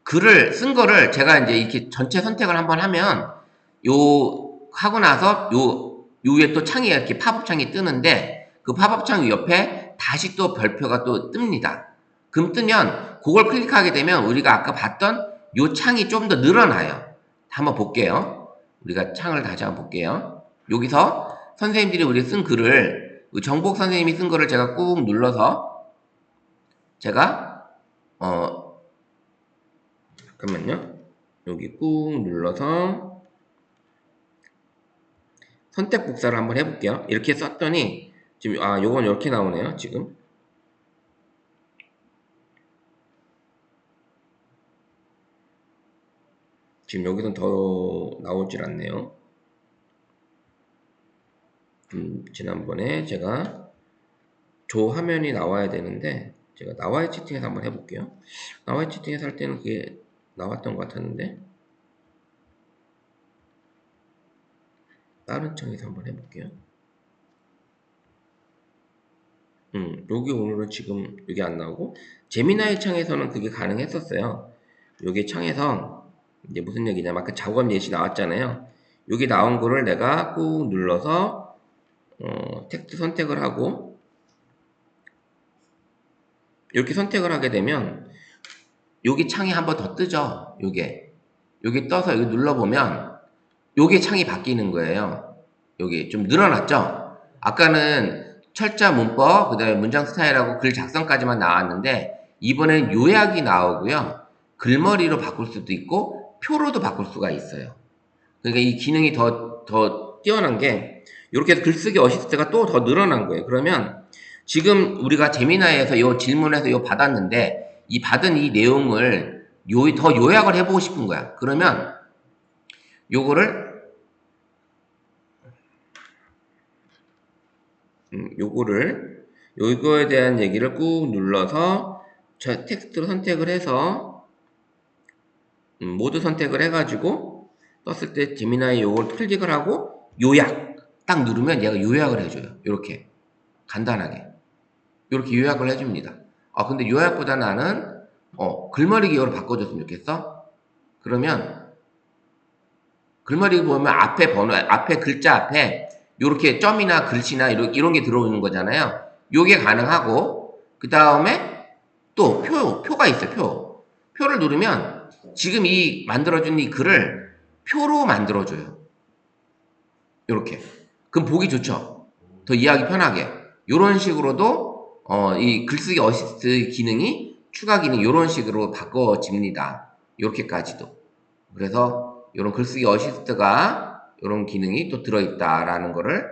글을 쓴 거를 제가 이제 이렇게 전체 선택을 한번 하면 요 하고 나서 요 위에 또 창이 이렇게 팝업 창이 뜨는데 그 팝업 창 옆에 다시 또 별표가 또 뜹니다. 그럼 뜨면 그걸 클릭하게 되면 우리가 아까 봤던 요 창이 좀 더 늘어나요. 한번 볼게요. 우리가 창을 다시 한번 볼게요. 여기서 선생님들이 우리 쓴 글을 정복 선생님이 쓴 글을 제가 꾹 눌러서 제가 잠깐만요. 여기 꾹 눌러서 선택 복사를 한번 해볼게요. 이렇게 썼더니 지금 요건 이렇게 나오네요. 지금 여기선 더 나오질 않네요. 지난번에 제가 조 화면이 나와야 되는데 제가 나와의 채팅에서 한번 해볼게요. 나와의 채팅에서 할 때는 그게 나왔던 것 같았는데 다른 창에서 한번 해볼게요. 여기 오늘은 지금 여기 안 나오고 제미나이 창에서는 그게 가능했었어요. 여기 창에서 이제 무슨 얘기냐면 아까 작업 예시 나왔잖아요. 여기 나온 거를 내가 꾹 눌러서 텍스트 선택을 하고 이렇게 선택을 하게 되면 여기 창이 한번 더 뜨죠. 여기 떠서 여기 눌러보면 여기 창이 바뀌는 거예요. 여기 좀 늘어났죠. 아까는 철자 문법, 그 다음에 문장 스타일하고 글 작성까지만 나왔는데 이번엔 요약이 나오고요. 글머리로 바꿀 수도 있고 표로도 바꿀 수가 있어요. 그러니까 이 기능이 더 뛰어난 게 이렇게 해서 글쓰기 어시스트가 또 더 늘어난 거예요. 그러면 지금 우리가 제미나이에서 이 질문에서 이거 받았는데 이 받은 이 내용을 더 요약을 해보고 싶은 거야. 그러면 요거에 대한 얘기를 꾹 눌러서 텍스트로 선택을 해서 모두 선택을 해가지고 떴을 때 제미나이 요걸 클릭을 하고 요약 딱 누르면 얘가 요약을 해줘요. 이렇게 간단하게 이렇게 요약을 해줍니다. 근데 요약보다 나는 글머리 기호로 바꿔줬으면 좋겠어. 그러면 글머리 보면 앞에 번호, 앞에 글자 앞에 이렇게 점이나 글씨나 이런 게 들어오는 거잖아요. 요게 가능하고 그 다음에 또 표가 있어요. 표를 누르면 지금 이 만들어준 이 글을 표로 만들어줘요. 이렇게. 그럼 보기 좋죠. 더 이해하기 편하게. 이런 식으로도 이 글쓰기 어시스트 기능이 추가 기능 이런 식으로 바꿔집니다. 이렇게까지도. 그래서 이런 글쓰기 어시스트가 이런 기능이 또 들어있다라는 거를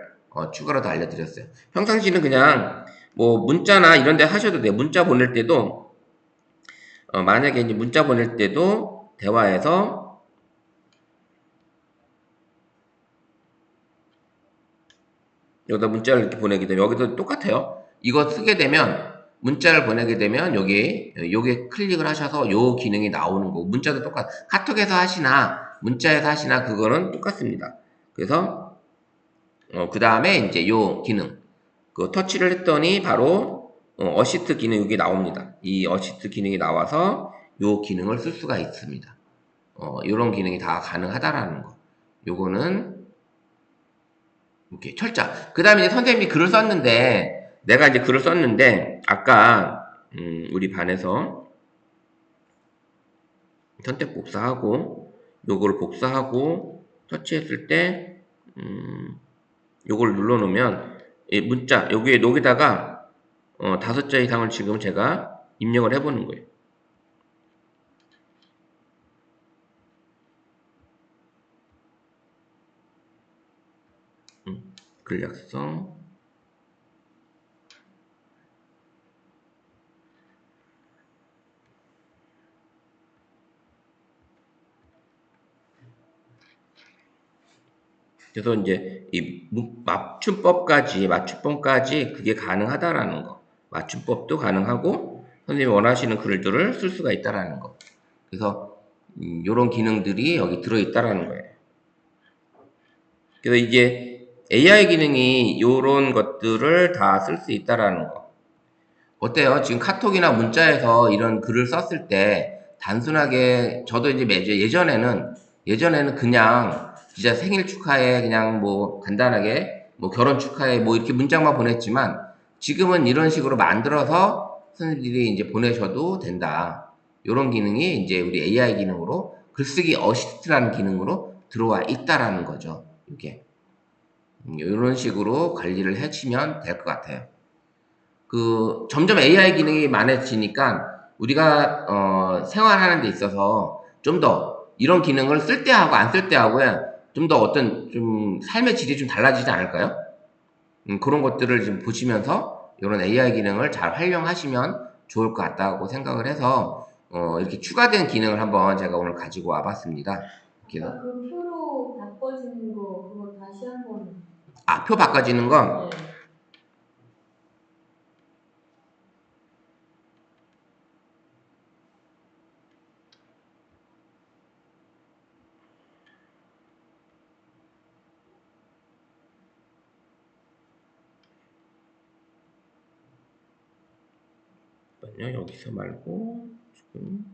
추가로 더 알려드렸어요. 평상시는 그냥 뭐 문자나 이런 데 하셔도 돼요. 문자 보낼 때도 만약에 이제 문자 보낼 때도 대화에서 여기다 문자를 이렇게 보내게 되면 여기도 똑같아요. 이거 쓰게 되면 문자를 보내게 되면 여기 클릭을 하셔서 요 기능이 나오는 거고 문자도 카톡에서 하시나 문자에서 하시나 그거는 똑같습니다. 그래서 그 다음에 이제 요 기능 그 터치를 했더니 바로 어시스트 기능 여기 나옵니다. 이 어시스트 기능이 나와서 요 기능을 쓸 수가 있습니다. 요런 기능이 다 가능하다라는 거. 요거는 이렇게 철자. 그 다음에 이제 선생님이 글을 썼는데, 내가 이제 글을 썼는데, 아까, 우리 반에서 선택 복사하고, 요걸 복사하고, 터치했을 때, 요걸 눌러놓으면, 이 문자, 여기다가, 5자 이상을 지금 제가 입력을 해보는 거예요. 글 약성. 그래서 이제 이 맞춤법까지 그게 가능하다라는 거. 맞춤법도 가능하고 선생님이 원하시는 글들을 쓸 수가 있다라는 거. 그래서 이런 기능들이 여기 들어있다라는 거예요. 그래서 이게 AI 기능이 이런 것들을 다 쓸 수 있다라는 거. 어때요? 지금 카톡이나 문자에서 이런 글을 썼을 때 단순하게 저도 이제 예전에는 그냥 진짜 생일 축하해 그냥 뭐 간단하게 뭐 결혼 축하해 뭐 이렇게 문장만 보냈지만 지금은 이런 식으로 만들어서 선생님들이 이제 보내셔도 된다. 이런 기능이 이제 우리 AI 기능으로 글쓰기 어시스트라는 기능으로 들어와 있다라는 거죠. 이게 이런 식으로 관리를 해치면 될 것 같아요. 점점 AI 기능이 많아지니까 우리가 생활하는 데 있어서 좀 더 이런 기능을 쓸 때하고 안 쓸 때하고에 좀 더 어떤 좀 삶의 질이 좀 달라지지 않을까요? 그런 것들을 좀 보시면서 이런 AI 기능을 잘 활용하시면 좋을 것 같다고 생각을 해서 이렇게 추가된 기능을 한번 제가 오늘 가지고 와봤습니다. 이렇게 그 표로 바꿔주는 거 그거 다시 한번. 표 바꿔지는 거 네. 여기서 말고 지금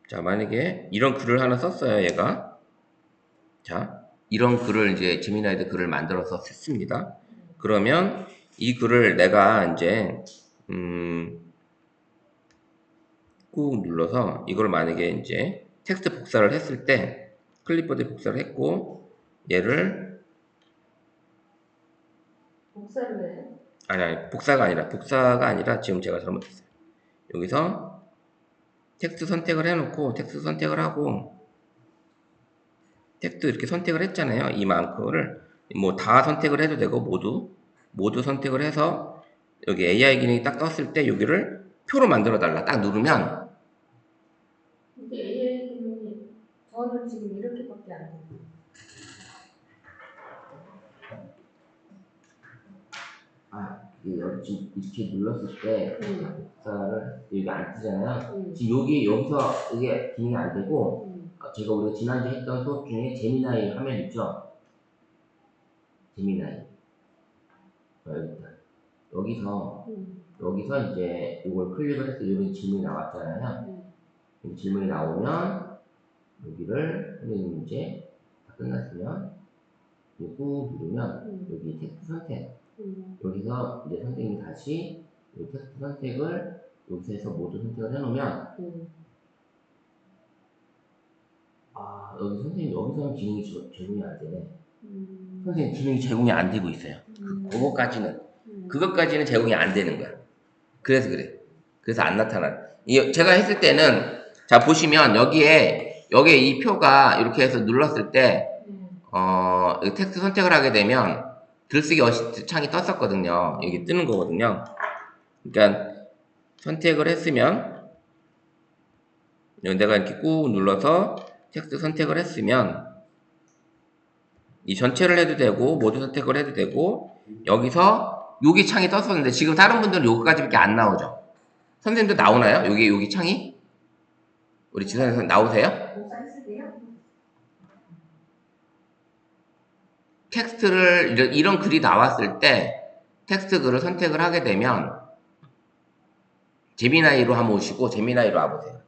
자 만약에 이런 글을 하나 썼어요 얘가 자 이런 글을 이제 제미나이드 글을 만들어서 썼습니다. 그러면 이 글을 내가 이제 꾹 눌러서 이걸 만약에 이제 텍스트 복사를 했을 때 클립보드에 복사를 했고 얘를 복사를 해요? 아니 복사가 아니라 지금 제가 잘못했어요. 여기서 텍스트 선택을 해놓고 텍스트 선택을 하고 텍스트 이렇게 선택을 했잖아요. 이 마크를 뭐 다 선택을 해도 되고 모두 선택을 해서 여기 AI 기능이 딱 떴을 때 여기를 표로 만들어 달라 딱 누르면 근데 AI 기능이 저는 지금 이렇게밖에 안 돼요. 이게 여기 지금 이렇게 눌렀을 때 복사를 여기 안 뜨잖아요. 지금 여기서 이게 기능이 안 되고 제가 우리가 지난주에 했던 수업 중에 제미나이 화면 있죠? 제미나이 여기서 이제 이걸 클릭을 해서 여기 질문이 나왔잖아요. 이 질문이 나오면 여기를 선생님 이제 다 끝났으면 꾹 누르면 여기 텍스트 선택 여기서 이제 선생님이 다시 이 텍스트 선택을 여기서 해서 모두 선택을 해놓으면 여기 선생님 여기서는 기능이 적용이 안 되네. 선생님 기능이 제공이 안 되고 있어요. 그것까지는 제공이 안 되는 거야. 그래서 그래. 그래서 안 나타나. 제가 했을 때는 자 보시면 여기에 이 표가 이렇게 해서 눌렀을 때 텍스트 선택을 하게 되면 글쓰기 어시스트 창이 떴었거든요. 여기 뜨는 거거든요. 그러니까 선택을 했으면 내가 이렇게 꾹 눌러서 텍스트 선택을 했으면 이 전체를 해도 되고 모두 선택을 해도 되고 여기서 여기 창이 떴었는데 지금 다른 분들은 여기까지밖에 안 나오죠. 선생님도 나오나요? 여기 창이? 우리 지선생 선생님 나오세요? 텍스트를 이런 글이 나왔을 때 텍스트 글을 선택을 하게 되면 제미나이로 한번 오시고 제미나이로 와보세요.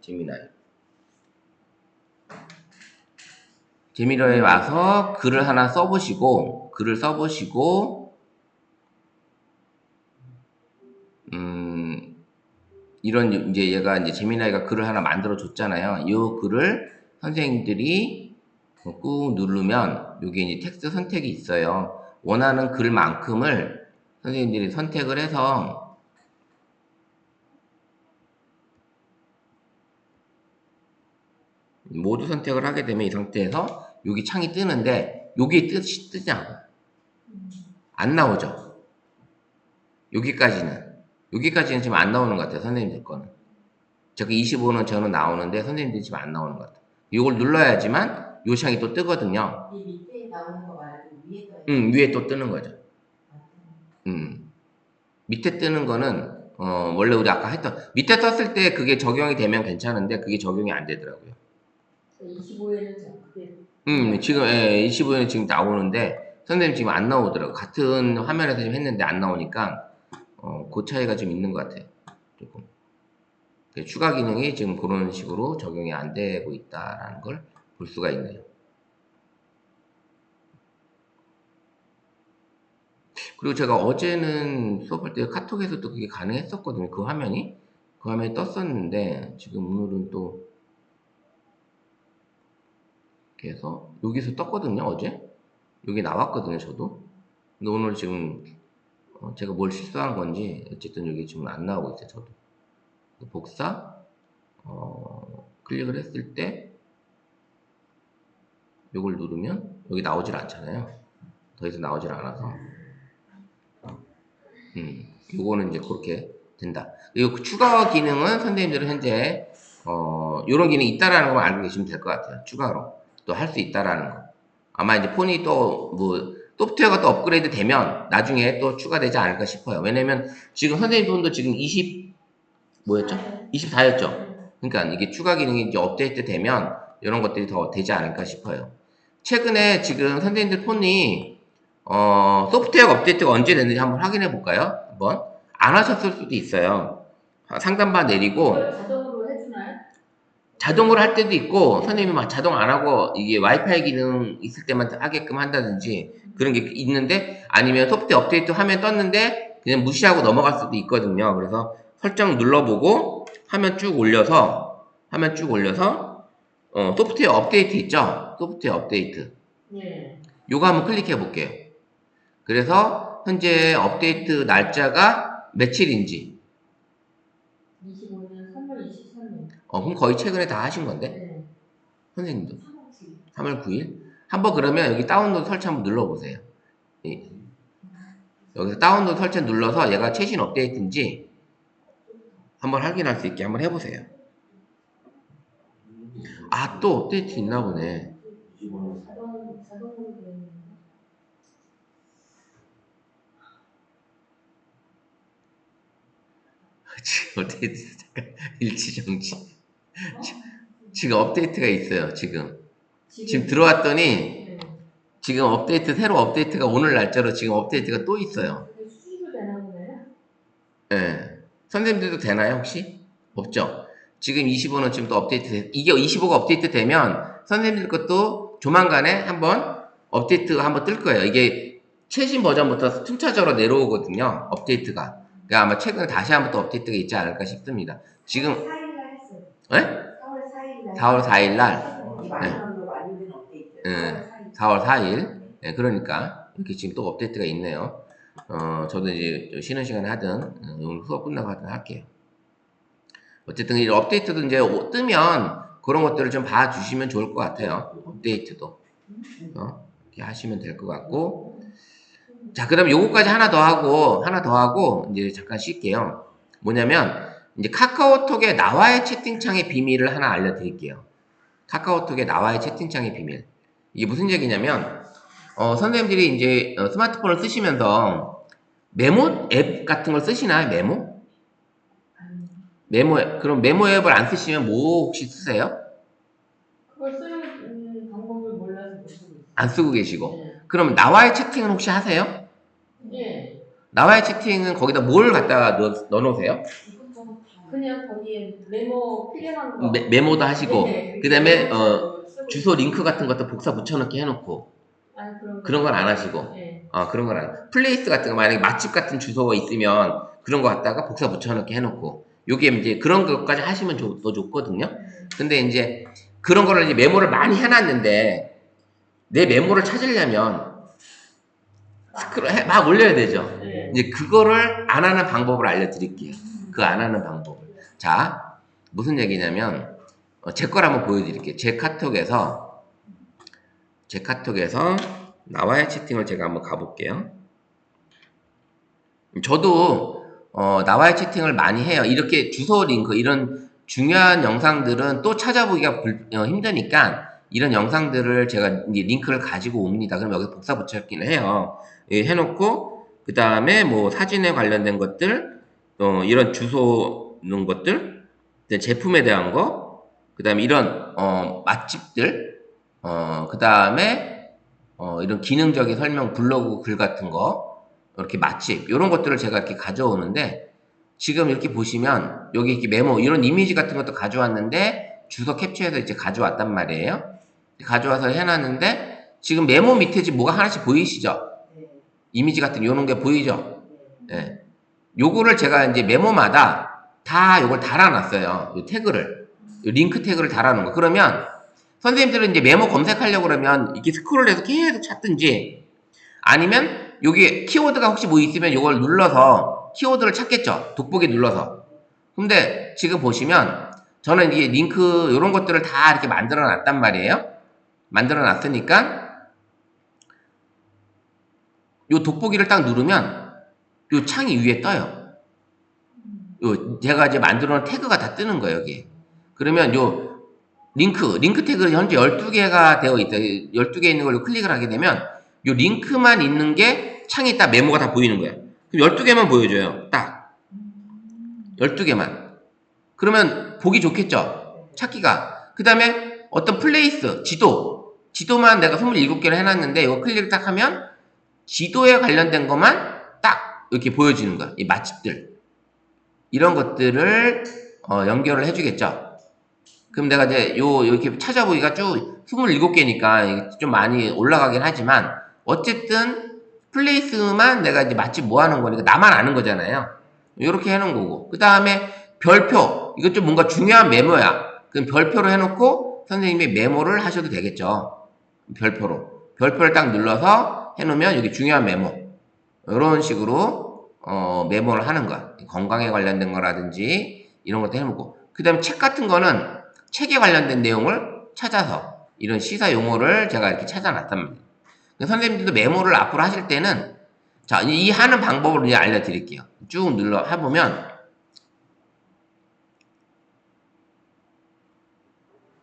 제미나이에 와서 글을 하나 써보시고 이런 이제 얘가 이제 제미나이가 글을 하나 만들어 줬잖아요. 이 글을 선생님들이 꾹 누르면 여기 이제 텍스트 선택이 있어요. 원하는 글만큼을 선생님들이 선택을 해서 모두 선택을 하게 되면 이 상태에서 여기 창이 뜨는데 여기에 뜨지 않아요. 안 나오죠. 여기까지는 지금 안 나오는 것 같아요. 선생님들 거는. 저기 25는 저는 나오는데 선생님들이 지금 안 나오는 것 같아요. 이걸 눌러야지만 요 창이 또 뜨거든요. 이 밑에 나오는 거 말고 위에 떠 위에 또 뜨는 거죠. 밑에 뜨는 거는 원래 우리 아까 했던 밑에 떴을 때 그게 적용이 되면 괜찮은데 그게 적용이 안 되더라고요. 25에는 그게 지금 25는 지금 나오는데 선생님 지금 안 나오더라고. 같은 화면에서 지금 했는데 안 나오니까 그 차이가 좀 있는 것 같아요. 조금. 추가 기능이 지금 그런 식으로 적용이 안 되고 있다라는 걸 볼 수가 있네요. 그리고 제가 어제는 수업할 때 카톡에서도 그게 가능했었거든요. 그 화면이 떴었는데 지금 오늘은 또 이렇게 해서 여기서 떴거든요. 어제 여기 나왔거든요. 저도. 근데 오늘 지금 제가 뭘 실수한 건지 어쨌든 여기 지금 안 나오고 있어요. 저도 복사 클릭을 했을 때 요걸 누르면 여기 나오질 않잖아요. 더 이상 나오질 않아서 요거는 이제 그렇게 된다. 그리고 그 추가 기능은 선생님들은 현재 요런 기능이 있다라는 것만 알고 계시면 될 것 같아요. 추가로 또 할 수 있다라는 거. 아마 이제 폰이 또 뭐 소프트웨어가 또 업그레이드 되면 나중에 또 추가되지 않을까 싶어요. 왜냐면 지금 선생님 폰도 지금 20 뭐였죠? 24였죠. 그러니까 이게 추가 기능이 이제 업데이트 되면 이런 것들이 더 되지 않을까 싶어요. 최근에 지금 선생님들 폰이 소프트웨어 업데이트가 언제 됐는지 한번 확인해 볼까요? 한번 안 하셨을 수도 있어요. 상단바 내리고 그걸 자동으로 해주나요? 자동으로 할 때도 있고 선생님이 막 자동 안 하고 이게 와이파이 기능 있을 때만 하게끔 한다든지 그런 게 있는데 아니면 소프트웨어 업데이트 화면 떴는데 그냥 무시하고 넘어갈 수도 있거든요. 그래서 설정 눌러보고 화면 쭉 올려서 소프트웨어 업데이트 있죠? 소프트웨어 업데이트 네. 요거 한번 클릭해 볼게요. 그래서 현재 업데이트 날짜가 며칠인지 25년 3월 23일. 그럼 거의 최근에 다 하신 건데 네. 선생님도 3월 9일. 3월 9일 한번 그러면 여기 다운로드 설치 한번 눌러보세요. 여기서 다운로드 설치 눌러서 얘가 최신 업데이트인지 한번 확인할 수 있게 한번 해보세요. 아, 또 업데이트 있나 보네. 자동으로 되어 있는 거. 지금 업데이트 잠깐 일치정지. 지금 업데이트가 있어요. 지금 들어왔더니 네. 지금 새로 업데이트가 오늘 날짜로 지금 업데이트가 또 있어요. 그게 수주도 되나 보네요. 예. 선생님들도 되나요, 혹시? 없죠? 지금 25는 지금 또 이게 25가 업데이트 되면 선생님들 것도 조만간에 한번 업데이트가 한번 뜰 거예요. 이게 최신 버전부터 순차적으로 내려오거든요. 업데이트가. 그러니까 아마 최근에 다시 한번 또 업데이트가 있지 않을까 싶습니다. 지금 4일날 했어요. 예? 4월 4일날. 4월 4일 날. 네. 완료된 업데이트. 예. 4월 4일. 예, 그러니까 이렇게 지금 또 업데이트가 있네요. 저도 이제 쉬는 시간에 하든 오늘 수업 끝나고 하든 할게요. 어쨌든 이 업데이트도 이제 뜨면 그런 것들을 좀 봐주시면 좋을 것 같아요. 업데이트도 이렇게 하시면 될 것 같고, 자, 그럼 요거까지 하나 더 하고 이제 잠깐 쉴게요. 뭐냐면 이제 카카오톡에 나와의 채팅창의 비밀을 하나 알려드릴게요. 카카오톡에 나와의 채팅창의 비밀. 이게 무슨 얘기냐면 선생님들이 이제 스마트폰을 쓰시면서 메모 앱 같은 걸 쓰시나요? 메모 앱. 그럼 메모 앱을 안 쓰시면 뭐 혹시 쓰세요? 그걸 쓰는 방법을 몰라서 못 쓰고 있어요. 안 쓰고 계시고. 네. 그럼 나와의 채팅은 혹시 하세요? 네. 나와의 채팅은 거기다 뭘 갖다가 넣어 놓으세요? 그냥 거기에 메모 필요한 거. 메모도 하시고, 네, 그 다음에 쓰고 주소 링크 같은 것도 복사 붙여넣기 해놓고, 아니, 그런 건 안 하시고, 네. 그런 건 안. 플레이스 같은 거 만약에 맛집 같은 주소가 있으면 그런 거 갖다가 복사 붙여넣기 해놓고, 요게 이제 그런 것까지 하시면 더 좋거든요. 근데 이제 그런 거를 이제 메모를 많이 해놨는데 내 메모를 찾으려면 막 올려야 되죠. 네. 이제 그거를 안 하는 방법을 알려드릴게요. 그 안 하는 방법을. 자, 무슨 얘기냐면 제 걸 한번 보여드릴게요. 제 카톡에서 나와의 채팅을 제가 한번 가볼게요. 저도 나와의 채팅을 많이 해요. 이렇게 주소 링크 이런 중요한 영상들은 또 찾아보기가 힘드니까 이런 영상들을 제가 이제 링크를 가지고 옵니다. 그럼 여기 복사 붙여넣기는 해요. 예, 해놓고 그 다음에 뭐 사진에 관련된 것들 이런 주소 넣은 것들, 제품에 대한 거, 그 다음에 이런 맛집들, 그 다음에 이런 기능적인 설명, 블로그 글 같은 거, 이렇게 맛집 이런 것들을 제가 이렇게 가져오는데 지금 이렇게 보시면 여기 이렇게 메모 이런 이미지 같은 것도 가져왔는데 주소 캡처해서 이제 가져왔단 말이에요. 가져와서 해놨는데 지금 메모 밑에 지금 뭐가 하나씩 보이시죠? 네. 이미지 같은 요런 게 보이죠? 예. 요거를 제가 이제 메모마다 다 요걸 달아놨어요. 요 태그를. 요 링크 태그를 달아놓은 거. 그러면 선생님들은 이제 메모 검색하려고 그러면 이렇게 스크롤해서 계속 찾든지 아니면 여기 키워드가 혹시 뭐 있으면 요걸 눌러서 키워드를 찾겠죠. 돋보기 눌러서. 근데 지금 보시면 저는 이게 링크 요런 것들을 다 이렇게 만들어 놨단 말이에요. 만들어 놨으니까 요 돋보기를 딱 누르면 요 창이 위에 떠요. 요 제가 이제 만들어 놓은 태그가 다 뜨는 거예요, 여기. 그러면 요 링크 태그가 현재 12개가 되어 있다. 12개 있는 걸로 클릭을 하게 되면 요 링크만 있는 게 창에 딱 메모가 다 보이는 거예요. 그럼 12개만 보여줘요. 딱. 12개만. 그러면 보기 좋겠죠? 찾기가. 그 다음에 어떤 플레이스, 지도만 내가 27개를 해놨는데 이거 클릭을 딱 하면 지도에 관련된 것만 딱 이렇게 보여지는 거야. 이 맛집들. 이런 것들을 연결을 해주겠죠. 그럼 내가 이제 이렇게 찾아보기가 쭉 27개니까 좀 많이 올라가긴 하지만 어쨌든 플레이스만 내가 이제 맛집 뭐 하는 거니까 나만 아는 거잖아요. 이렇게 해놓은 거고. 그 다음에 별표. 이것 좀 뭔가 중요한 메모야. 그럼 별표로 해놓고 선생님이 메모를 하셔도 되겠죠. 별표로. 별표를 딱 눌러서 해놓으면 여기 중요한 메모. 이런 식으로 메모를 하는 거야. 건강에 관련된 거라든지 이런 것도 해놓고. 그 다음에 책 같은 거는 책에 관련된 내용을 찾아서 이런 시사 용어를 제가 이렇게 찾아놨답니다. 선생님들도 메모를 앞으로 하실 때는 자, 이 하는 방법을 이제 알려드릴게요. 쭉 눌러 해보면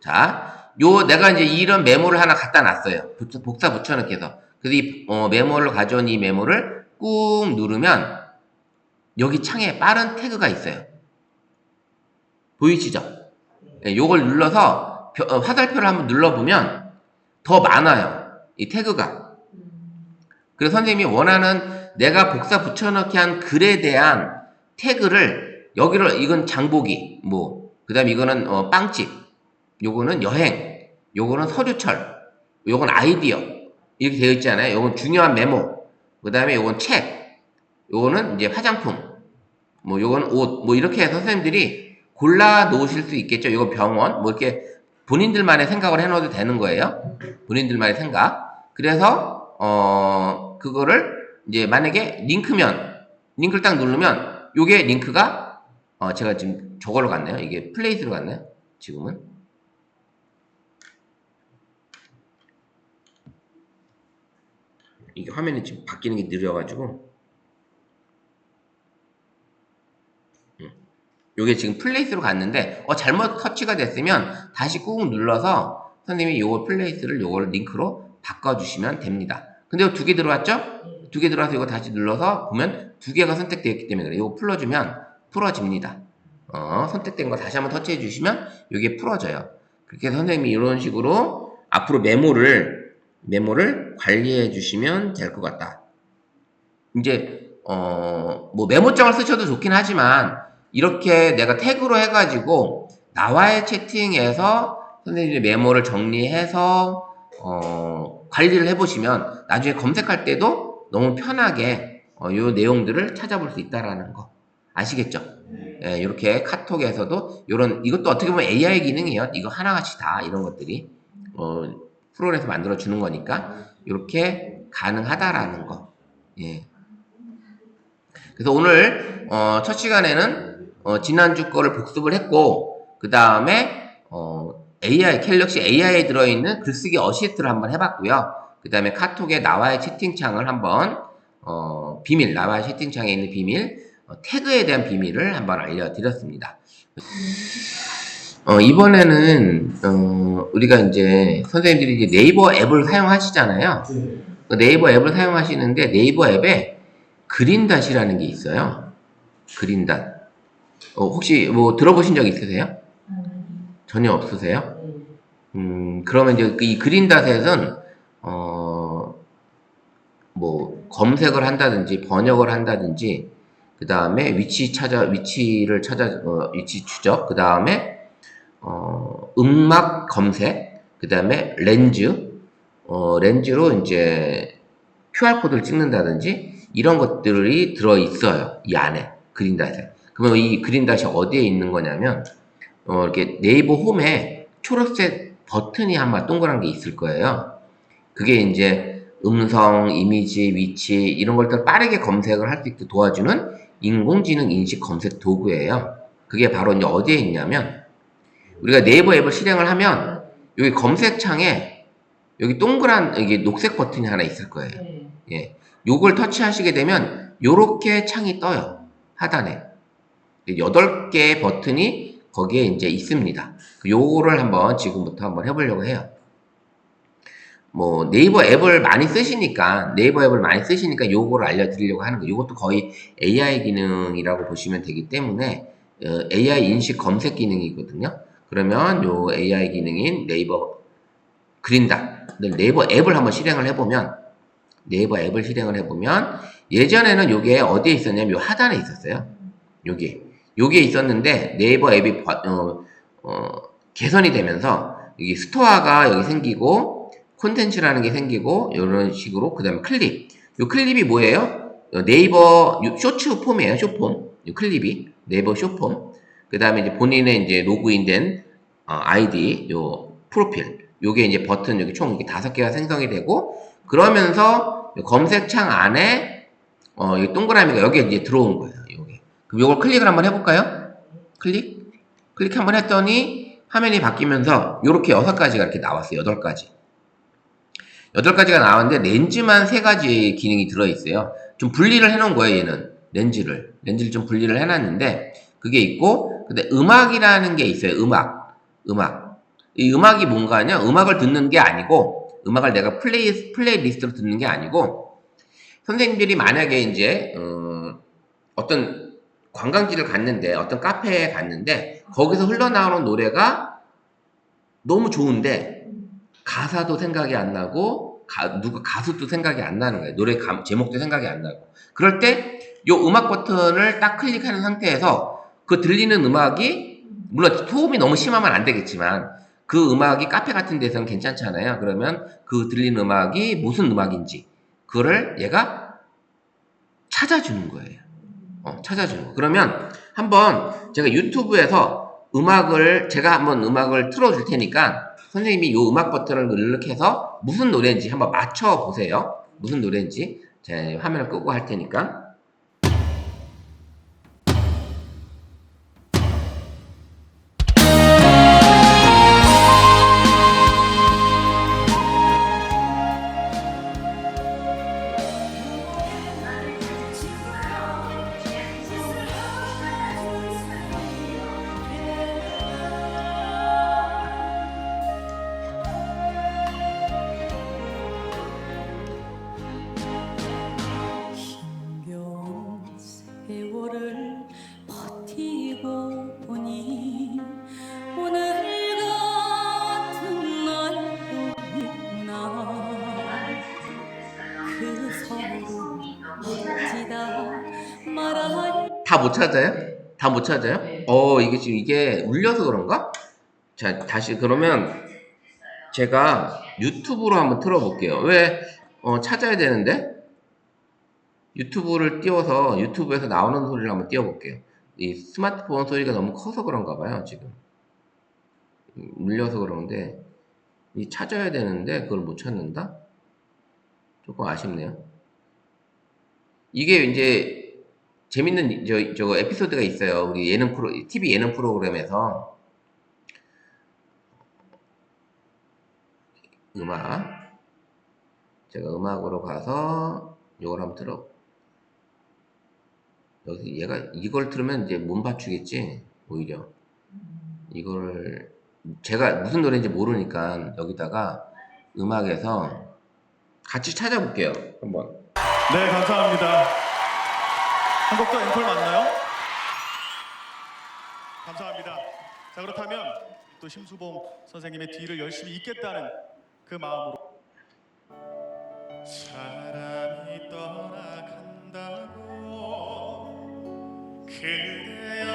자, 내가 이제 이런 메모를 하나 갖다 놨어요. 복사 붙여넣기 해서. 그래서 이 메모를 가져온 이 메모를 꾹 누르면 여기 창에 빠른 태그가 있어요. 보이시죠? 네, 요걸 눌러서 화살표를 한번 눌러보면 더 많아요. 이 태그가. 그래서 선생님이 원하는 내가 복사 붙여넣기 한 글에 대한 태그를 여기로 이건 장보기 그 다음에 이거는 빵집, 요거는 여행, 요거는 서류철, 요건 아이디어 이렇게 되어 있잖아요. 요건 중요한 메모, 그 다음에 요건 책, 요거는 이제 화장품, 요건 옷, 이렇게 해서 선생님들이 골라 놓으실 수 있겠죠. 이거 병원, 이렇게 본인들만의 생각을 해놓어도 되는 거예요. 본인들만의 생각. 그래서, 그거를 이제 만약에 링크를 딱 누르면, 요게 링크가, 제가 지금 저걸로 갔네요. 이게 플레이스로 갔네요. 지금은. 이게 화면이 지금 바뀌는 게 느려가지고. 요게 지금 플레이스로 갔는데 잘못 터치가 됐으면 다시 꾹 눌러서 선생님이 요거 플레이스를 요걸 링크로 바꿔주시면 됩니다. 근데 요 2개 들어왔죠? 2개 들어와서 이거 다시 눌러서 보면 2개가 선택되어 있기 때문에 그래요. 요거 풀어주면 풀어집니다. 선택된 거 다시 한번 터치해 주시면 요게 풀어져요. 그렇게 선생님이 이런 식으로 앞으로 메모를 관리해 주시면 될 것 같다. 이제 메모장을 쓰셔도 좋긴 하지만 이렇게 내가 태그로 해가지고 나와의 채팅에서 선생님이 메모를 정리해서 관리를 해보시면 나중에 검색할 때도 너무 편하게 요 내용들을 찾아볼 수 있다라는 거 아시겠죠? 예, 이렇게 카톡에서도 이것도 어떻게 보면 AI 기능이에요. 이거 하나같이 다 이런 것들이 프로그램에서 만들어 주는 거니까 이렇게 가능하다라는 거. 예. 그래서 오늘 첫 시간에는 지난주 거를 복습을 했고 그 다음에 갤럭시 AI에 들어있는 글쓰기 어시스트를 한번 해봤고요. 그 다음에 카톡에 나와의 채팅창을 한번 나와의 채팅창에 있는 비밀 태그에 대한 비밀을 한번 알려드렸습니다. 이번에는 우리가 이제 선생님들이 이제 네이버 앱을 사용하시잖아요. 네이버 앱을 사용하시는데 네이버 앱에 그린닷이라는 게 있어요. 그린닷. 혹시 뭐 들어보신 적 있으세요? 전혀 없으세요? 그러면 이제 이 그린닷에는 뭐 검색을 한다든지 번역을 한다든지 그 다음에 위치 추적, 그 다음에 음악 검색, 그 다음에 렌즈로 이제 QR코드를 찍는다든지 이런 것들이 들어있어요. 이 안에 그린닷에. 그러면 이 그린닷이 어디에 있는 거냐면 이렇게 네이버 홈에 초록색 버튼이 한번 동그란 게 있을 거예요. 그게 이제 음성, 이미지, 위치 이런 것들 빠르게 검색을 할 수 있게 도와주는 인공지능 인식 검색 도구예요. 그게 바로 이제 어디에 있냐면 우리가 네이버 앱을 실행을 하면 여기 검색창에 여기 동그란 여기 녹색 버튼이 하나 있을 거예요. 예. 요걸 터치하시게 되면 요렇게 창이 떠요. 하단에. 8개의 버튼이 거기에 이제 있습니다. 요거를 한번 지금부터 한번 해보려고 해요. 뭐 네이버 앱을 많이 쓰시니까 요거를 알려드리려고 하는 거예요. 이것도 거의 AI 기능이라고 보시면 되기 때문에 AI 인식 검색 기능이거든요. 그러면 요 AI 기능인 네이버 그린닷 네이버 앱을 한번 실행을 해보면 예전에는 요게 어디에 있었냐면 요 하단에 있었어요. 요게 있었는데 네이버 앱이 개선이 되면서 여기 스토어가 여기 생기고 콘텐츠라는 게 생기고 이런 식으로 그 다음에 요 클립이 뭐예요? 네이버 쇼츠 폼이에요. 쇼폼. 요 클립이 네이버 쇼폼. 그 다음에 이제 본인의 이제 로그인된 아이디 요 프로필 요게 이제 버튼 여기 총 5개가 생성이 되고 그러면서 검색창 안에 이 동그라미가 여기에 이제 들어온 거예요. 요게. 그럼 요걸 클릭을 한번 해볼까요? 클릭 한번 했더니 화면이 바뀌면서 요렇게 6가지가 이렇게 나왔어요. 8가지가 나왔는데 렌즈만 3가지 기능이 들어있어요. 좀 분리를 해놓은 거예요. 얘는 렌즈를 좀 분리를 해놨는데 그게 있고 근데 음악이라는 게 있어요. 이 음악이 뭔가냐? 음악을 듣는 게 아니고 음악을 내가 플레이리스트로 듣는 게 아니고 선생님들이 만약에 이제 어떤 관광지를 갔는데 어떤 카페에 갔는데 거기서 흘러나오는 노래가 너무 좋은데 가사도 생각이 안 나고 누가 가수도 생각이 안 나는 거예요. 노래 제목도 생각이 안 나고 그럴 때 요 음악 버튼을 딱 클릭하는 상태에서 그 들리는 음악이 물론 소음이 너무 심하면 안 되겠지만 그 음악이 카페 같은 데서는 괜찮잖아요. 그러면 그 들리는 음악이 무슨 음악인지 그거를 얘가 찾아주는 거예요. 찾아주는 거. 그러면 한번 제가 유튜브에서 제가 한번 음악을 틀어줄 테니까 선생님이 이 음악 버튼을 클릭해서 무슨 노래인지 한번 맞춰보세요. 무슨 노래인지. 제 화면을 끄고 할 테니까. 세월을 버티고 보니 오늘 같은 날도 있구나. 그 서로 어찌다 말할 다 못 찾아요? 다 못 찾아요? 네. 이게 울려서 그런가? 자, 다시 그러면 제가 유튜브로 한번 틀어볼게요. 왜, 찾아야 되는데? 유튜브를 띄워서 유튜브에서 나오는 소리를 한번 띄워볼게요. 이 스마트폰 소리가 너무 커서 그런가 봐요, 지금. 울려서 그러는데, 찾아야 되는데, 그걸 못 찾는다? 조금 아쉽네요. 이게 이제, 재밌는, 저거 에피소드가 있어요. 우리 TV 예능 프로그램에서. 제가 음악으로 가서, 요걸 한번 여기 이걸 틀으면 이제 못 맞추겠지, 오히려. 제가 무슨 노래인지 모르니까 여기다가 음악에서 같이 찾아볼게요, 한번. 네, 감사합니다. 한 곡 더 앵콜 맞나요? 자, 그렇다면 또 심수봉 선생님의 뒤를 열심히 잇겠다는 그 마음으로 사람이 떠나간다고 그대여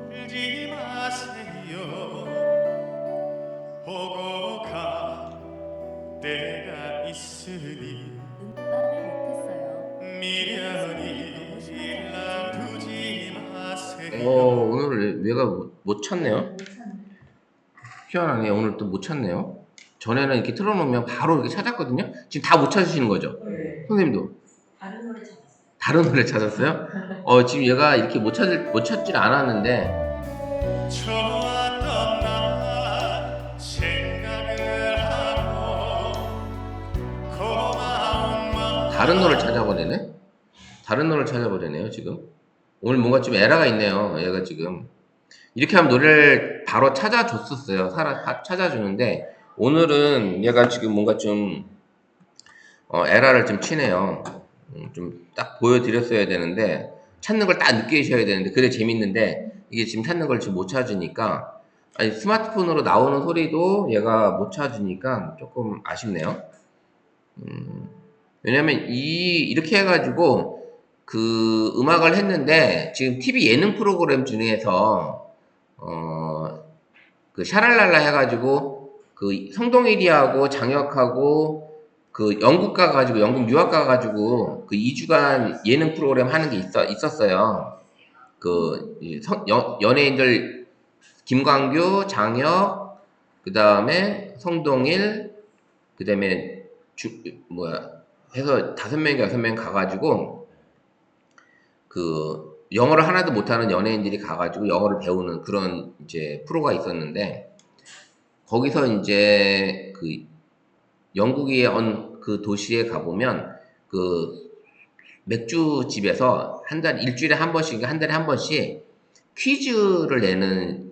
울지 마세요. 보고 가 때가 있으니 말을 못했어요. 미련이 남두지 마세요. 오늘 얘가 못 찾네요. 못 찾네. 희한하네. 오늘 또 못 찾네요. 전에는 이렇게 틀어놓으면 바로 이렇게 찾았거든요. 지금 다 못 찾으시는 거죠? 네. 선생님도 다른 노래 찾았어요. 다른 노래 찾았어요? 지금 얘가 이렇게 못 찾질 않았는데 좋았던 날 생각을 하고 고마운 마음 다른 노래를 찾아보내네? 다른 노래를 찾아보려네요, 지금. 오늘 뭔가 좀 에러가 있네요, 얘가 지금. 이렇게 하면 노래를 바로 찾아줬었어요. 찾아주는데, 오늘은 얘가 지금 뭔가 좀, 에러를 좀 치네요. 좀 딱 보여드렸어야 되는데, 찾는 걸 딱 느끼셔야 되는데, 그래 재밌는데, 이게 지금 찾는 걸 지금 못 찾으니까, 아니, 스마트폰으로 나오는 소리도 얘가 못 찾으니까 조금 아쉽네요. 왜냐면 이렇게 해가지고 그 음악을 했는데 지금 TV 예능 프로그램 중에서 그 샤랄랄라 해가지고 그 성동일이하고 장혁하고 그 영국 가가지고 영국 유학 가가지고 그 2주간 예능 프로그램 하는 게 있었어요. 그 연예인들 김광규, 장혁, 그 다음에 성동일, 그 다음에 해서 5명인가 6명 가가지고 그 영어를 하나도 못하는 연예인들이 가가지고 영어를 배우는 그런 이제 프로가 있었는데 거기서 이제 그 영국의 그 도시에 가보면 그 맥주집에서 일주일에 한 번씩, 한 달에 한 번씩 퀴즈를 내는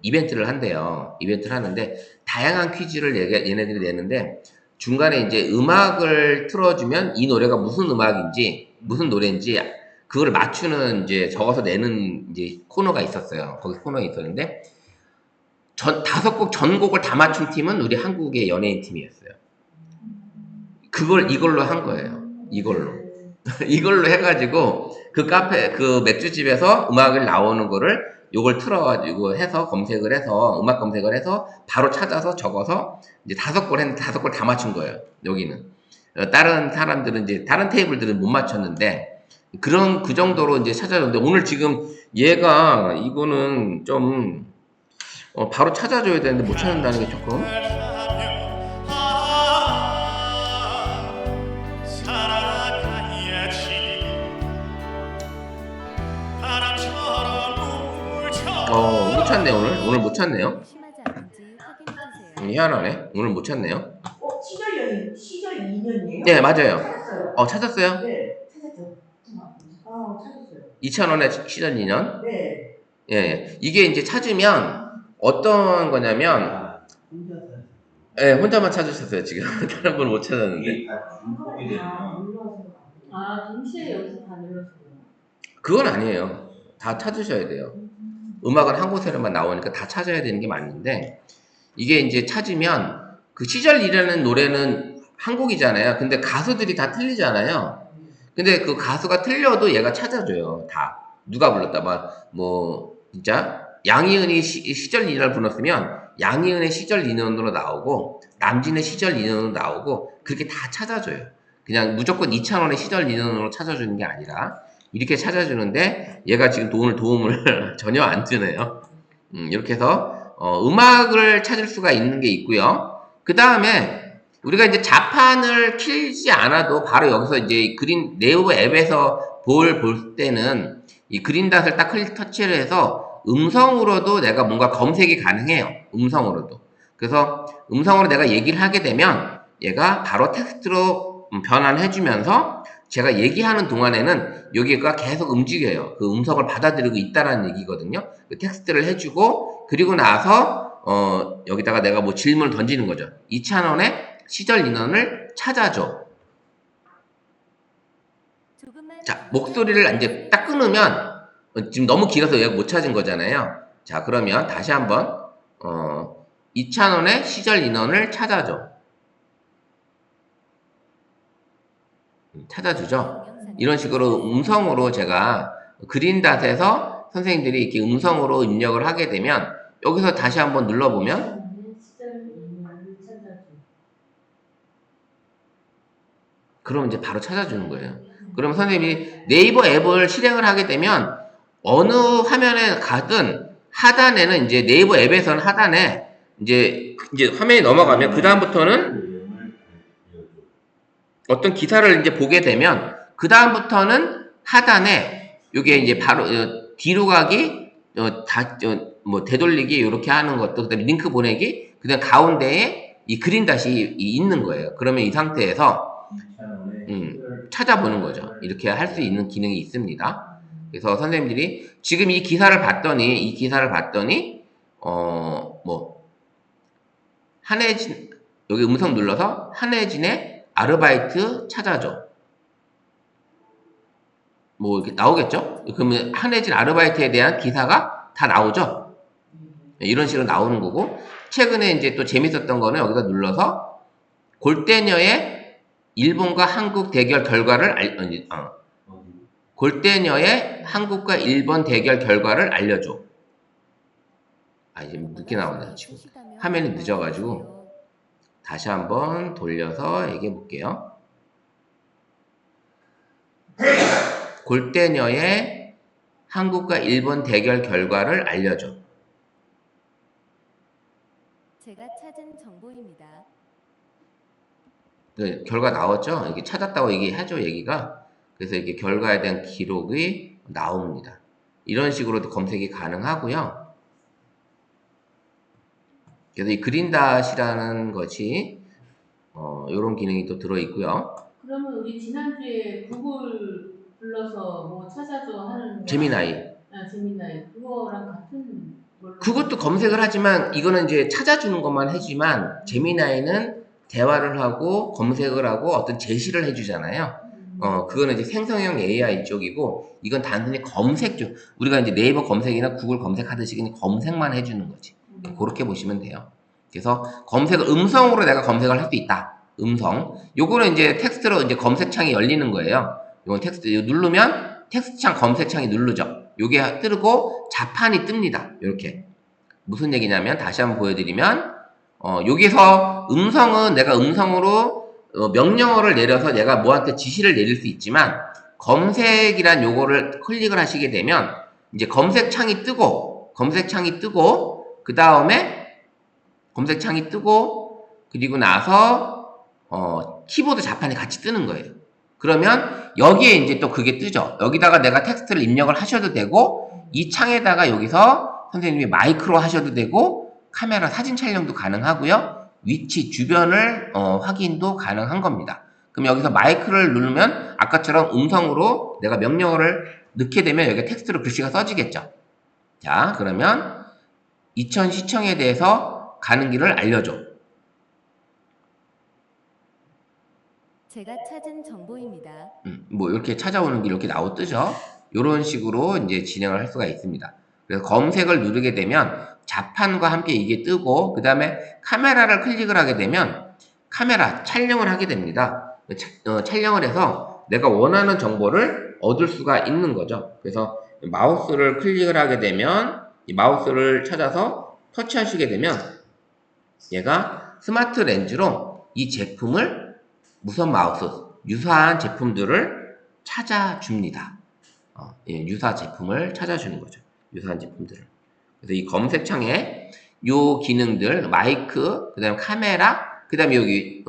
이벤트를 한대요. 이벤트를 하는데 다양한 퀴즈를 얘네들이 내는데 중간에 이제 음악을 틀어주면 이 노래가 무슨 음악인지 무슨 노래인지 그걸 맞추는 이제 적어서 내는 이제 코너가 있었어요. 거기 코너에 있었는데 5곡 전곡을 다 맞춘 팀은 우리 한국의 연예인 팀이었어요. 이걸로 한 거예요. 이걸로 해가지고 그 그 맥주집에서 음악을 나오는 거를 요걸 틀어가지고 해서 검색을 해서 음악 검색을 해서 바로 찾아서 적어서 이제 5곡 했는데 5곡 다 맞춘 거예요. 여기는 다른 사람들은 이제 다른 테이블들은 못 맞췄는데 그 정도로 이제 찾아줬는데 오늘 지금 얘가 이거는 좀 바로 찾아줘야 되는데 못 찾는다는 게 조금 못 찾네 오늘 못 찾네요. 심하지 않은지 확인해주세요. 희한하네. 오늘 못 찾네요. 시절 2년이에요? 네 맞아요. 찾았어요. 찾았어요? 네, 찾았죠. 찾았어요. 2000원에 시전 2년? 네. 예. 이게 이제 찾으면 어떤 거냐면 혼자서 예, 혼자만 찾으셨어요, 지금. 다른 분은 못 찾았는데. 이게 다 중복이 되면 동시에 여기서 다 눌렀어요. 그건 아니에요. 다 찾으셔야 돼요. 음악은 한 곳에만 나오니까 다 찾아야 되는 게 맞는데, 이게 이제 찾으면, 그 시절이라는 노래는 한 곡이잖아요. 근데 가수들이 다 틀리잖아요. 근데 그 가수가 틀려도 얘가 찾아줘요. 다. 누가 불렀다. 진짜, 양희은이 시절 인연을 불렀으면, 양희은의 시절 인연으로 나오고, 남진의 시절 인연으로 나오고, 그렇게 다 찾아줘요. 그냥 무조건 2000원의 시절 인연으로 찾아주는 게 아니라, 이렇게 찾아주는데 얘가 지금 도움을 전혀 안 주네요. 이렇게 해서 음악을 찾을 수가 있는 게 있고요. 그 다음에 우리가 이제 자판을 킬지 않아도 바로 여기서 이제 네이버 앱에서 볼 때는 이 그린닷을 딱 터치를 해서 음성으로도 내가 뭔가 검색이 가능해요. 음성으로도. 그래서 음성으로 내가 얘기를 하게 되면 얘가 바로 텍스트로 변환해주면서 제가 얘기하는 동안에는 여기가 계속 움직여요. 그 음성을 받아들이고 있다라는 얘기거든요. 그 텍스트를 해주고 그리고 나서 여기다가 내가 질문을 던지는 거죠. 2000원의 시절 인원을 찾아줘. 자, 목소리를 이제 딱 끊으면 지금 너무 길어서 얘가 못 찾은 거잖아요. 자, 그러면 다시 한번 2차원의 시절 인원을 찾아줘. 찾아주죠. 이런 식으로 음성으로 제가 그린닷에서 선생님들이 이렇게 음성으로 입력을 하게 되면 여기서 다시 한번 눌러보면 시절 인물을 찾아줘. 그럼 이제 바로 찾아주는 거예요. 그럼 선생님이 네이버 앱을 실행을 하게 되면 어느 화면에 가든 하단에는 이제 네이버 앱에서는 하단에 이제 화면이 넘어가면 그 다음부터는 어떤 기사를 이제 보게 되면 그 다음부터는 하단에 요게 이제 바로 뒤로 가기 뭐 되돌리기 이렇게 하는 것도 그다음에 링크 보내기 그다음 가운데에 이 그린닷이 있는 거예요. 그러면 이 상태에서 찾아보는 거죠. 이렇게 할 수 있는 기능이 있습니다. 그래서 선생님들이 지금 이 기사를 봤더니 뭐 한혜진 여기 음성 눌러서 한혜진의 아르바이트 찾아줘. 뭐 이렇게 나오겠죠? 그러면 한혜진 아르바이트에 대한 기사가 다 나오죠? 이런 식으로 나오는 거고 최근에 이제 또 재밌었던 거는 여기다 눌러서 골대녀의 일본과 한국 대결 결과를 골대녀의 한국과 일본 대결 결과를 알려줘. 이제 늦게 나오네 지금. 화면이 늦어가지고 다시 한번 돌려서 얘기해 볼게요. 골대녀의 한국과 일본 대결 결과를 알려줘. 제가 찾은 정보입니다. 네, 결과 나왔죠? 이게 찾았다고 얘기하죠, 얘기가. 그래서 이게 결과에 대한 기록이 나옵니다. 이런 식으로도 검색이 가능하고요. 그래서 이 그린닷이라는 것이 이런 기능이 또 들어있고요. 그러면 우리 지난주에 구글 불러서 뭐 찾아줘 하는 제미나이. 재미나이 그거랑 같은 걸로. 그것도 검색을 하지만 이거는 이제 찾아주는 것만 해주지만 제미나이는 대화를 하고 검색을 하고 어떤 제시를 해주잖아요. 그거는 이제 생성형 AI 쪽이고 이건 단순히 검색 쪽. 우리가 이제 네이버 검색이나 구글 검색하듯이 그냥 검색만 해주는 거지. 그렇게 보시면 돼요. 그래서 검색을 음성으로 내가 검색을 할 수 있다. 음성. 요거는 이제 텍스트로 이제 검색창이 열리는 거예요. 요건 텍스트 누르면 텍스트창 검색창이 누르죠. 요게 뜨고 자판이 뜹니다. 이렇게. 무슨 얘기냐면 다시 한번 보여드리면 여기서 음성은 내가 음성으로 명령어를 내려서 내가 뭐한테 지시를 내릴 수 있지만 검색이란 요거를 클릭을 하시게 되면 이제 검색창이 뜨고 그 다음에 검색창이 뜨고 그리고 나서 키보드 자판이 같이 뜨는 거예요. 그러면 여기에 이제 또 그게 뜨죠. 여기다가 내가 텍스트를 입력을 하셔도 되고 이 창에다가 여기서 선생님이 마이크로 하셔도 되고 카메라 사진 촬영도 가능하고요. 위치 주변을 확인도 가능한 겁니다. 그럼 여기서 마이크를 누르면 아까처럼 음성으로 내가 명령어를 넣게 되면 여기 텍스트로 글씨가 써지겠죠. 자, 그러면 2000 시청에 대해서 가는 길을 알려줘. 제가 찾은 정보입니다. 뭐 이렇게 찾아오는 길 이렇게 뜨죠. 이런 식으로 이제 진행을 할 수가 있습니다. 그래서 검색을 누르게 되면 자판과 함께 이게 뜨고 그 다음에 카메라를 클릭을 하게 되면 카메라 촬영을 하게 됩니다. 촬영을 해서 내가 원하는 정보를 얻을 수가 있는 거죠. 그래서 마우스를 클릭을 하게 되면 이 마우스를 찾아서 터치하시게 되면 얘가 스마트 렌즈로 이 제품을 무선 마우스 유사한 제품들을 찾아줍니다. 유사 제품을 찾아주는 거죠. 유사한 제품들을. 그래서 이 검색창에 요 기능들 마이크, 그 다음에 카메라, 그 다음에 여기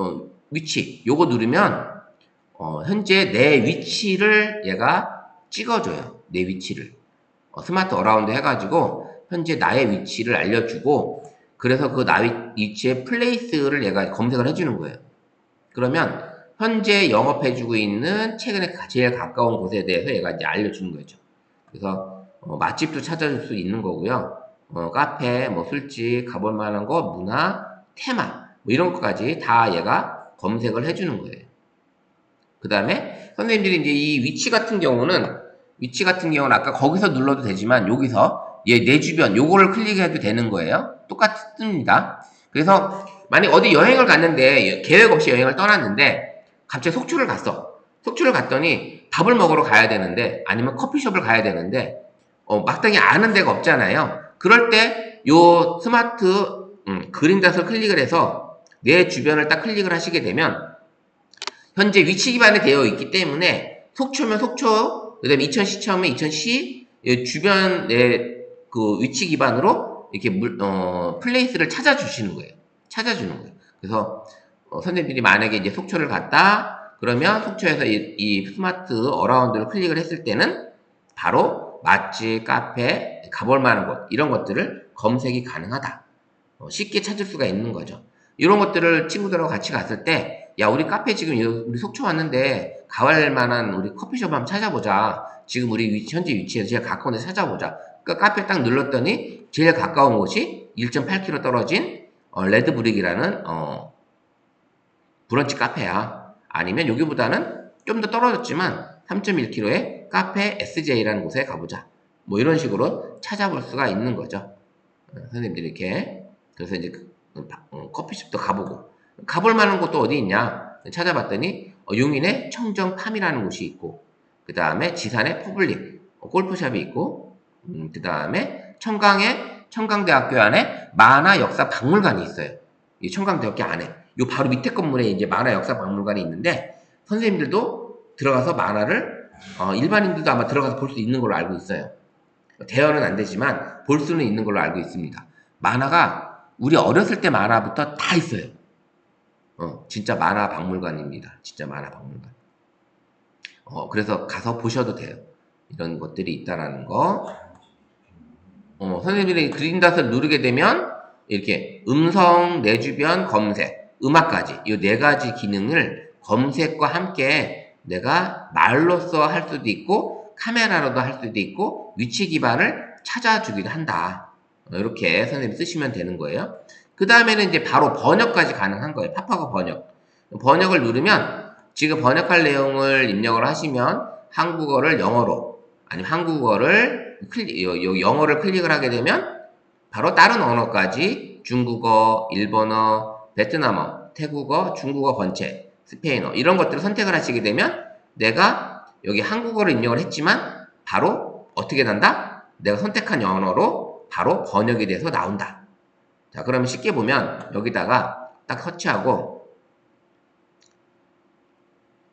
위치 요거 누르면 현재 내 위치를 얘가 찍어줘요. 내 위치를 스마트 어라운드 해가지고 현재 나의 위치를 알려주고 그래서 그 나의 위치의 플레이스를 얘가 검색을 해주는 거예요. 그러면 현재 영업해주고 있는 최근에 제일 가까운 곳에 대해서 얘가 이제 알려주는 거죠. 그래서 맛집도 찾아줄 수 있는 거고요. 카페, 뭐 술집, 가볼 만한 거, 문화, 테마 뭐 이런 것까지 다 얘가 검색을 해주는 거예요. 그 다음에 선생님들이 이제 이 위치 같은 경우는 위치 같은 경우는 아까 거기서 눌러도 되지만 여기서 얘 내 주변 요거를 클릭해도 되는 거예요. 똑같습니다. 그래서 만약 어디 여행을 갔는데 계획 없이 여행을 떠났는데 갑자기 속초를 갔어. 속초를 갔더니 밥을 먹으러 가야 되는데 아니면 커피숍을 가야 되는데 마땅히 아는 데가 없잖아요. 그럴 때 요 스마트 그림자를 클릭을 해서 내 주변을 딱 클릭을 하시게 되면 현재 위치 기반이 되어 있기 때문에 속초면 속초, 그 다음에 이천시청이면 이천시 주변의 그 위치 기반으로 이렇게 플레이스를 찾아주시는 거예요. 찾아주는 거예요. 그래서 선생님들이 만약에 이제 속초를 갔다 그러면 속초에서 이 스마트 어라운드를 클릭을 했을 때는 바로 맛집, 카페, 가볼 만한 곳 이런 것들을 검색이 가능하다. 쉽게 찾을 수가 있는 거죠. 이런 것들을 친구들하고 같이 갔을 때, 야, 우리 카페 지금 우리 속초 왔는데 가볼 만한 우리 커피숍 한번 찾아보자. 지금 우리 현재 위치에서 제일 가까운 데 찾아보자. 그러니까 카페 딱 눌렀더니 제일 가까운 곳이 1.8km 떨어진 레드브릭이라는 브런치 카페야. 아니면 여기보다는 좀 더 떨어졌지만 3.1km의 카페 SJ라는 곳에 가보자. 뭐 이런 식으로 찾아볼 수가 있는 거죠. 선생님들이 이렇게. 그래서 이제 커피숍도 가보고. 가볼 만한 곳도 어디 있냐? 찾아봤더니 용인에 청정팜이라는 곳이 있고, 그 다음에 지산에 퍼블릭 골프샵이 있고, 그 다음에 청강에 청강대학교 안에 만화 역사 박물관이 있어요. 이 청강대학교 안에 요 바로 밑에 건물에 이제 만화 역사 박물관이 있는데 선생님들도 들어가서 만화를 일반인들도 아마 들어가서 볼 수 있는 걸로 알고 있어요. 대여는 안 되지만 볼 수는 있는 걸로 알고 있습니다. 만화가 우리 어렸을 때 만화부터 다 있어요. 진짜 만화 박물관입니다. 진짜 만화 박물관. 그래서 가서 보셔도 돼요. 이런 것들이 있다라는 거. 선생님들이 그린닷을 누르게 되면 이렇게 음성, 내 주변, 검색, 음악까지 이 네 가지 기능을 검색과 함께 내가 말로써 할 수도 있고 카메라로도 할 수도 있고 위치 기반을 찾아주기도 한다. 이렇게 선생님이 쓰시면 되는 거예요. 그 다음에는 이제 바로 번역까지 가능한 거예요. 팝하고 번역. 번역을 누르면 지금 번역할 내용을 입력을 하시면 한국어를 영어로 아니면 한국어를 영어를 클릭을 하게 되면 바로 다른 언어까지 중국어, 일본어, 베트남어, 태국어, 중국어 번체, 스페인어 이런 것들을 선택을 하시게 되면 내가 여기 한국어를 입력을 했지만 바로 어떻게 난다? 내가 선택한 언어로 바로 번역이 돼서 나온다. 자, 그러면 쉽게 보면 여기다가 딱 서치하고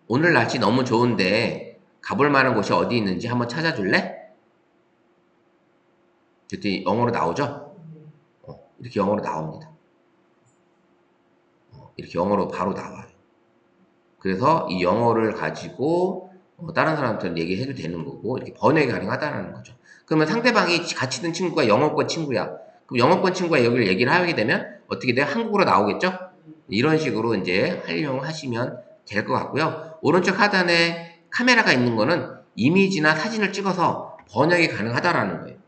오늘 날씨 너무 좋은데 가볼 만한 곳이 어디 있는지 한번 찾아줄래? 그때 영어로 나오죠? 이렇게 영어로 나옵니다. 이렇게 영어로 바로 나와요. 그래서 이 영어를 가지고 다른 사람한테 얘기해도 되는 거고 이렇게 번역이 가능하다는 거죠. 그러면 상대방이 같이 든 친구가 영어권 친구야. 그럼 영어권 친구가 여기를 얘기를 하게 되면 어떻게 돼요? 한국어로 나오겠죠? 이런 식으로 이제 활용하시면 될 것 같고요. 오른쪽 하단에 카메라가 있는 거는 이미지나 사진을 찍어서 번역이 가능하다라는 거예요.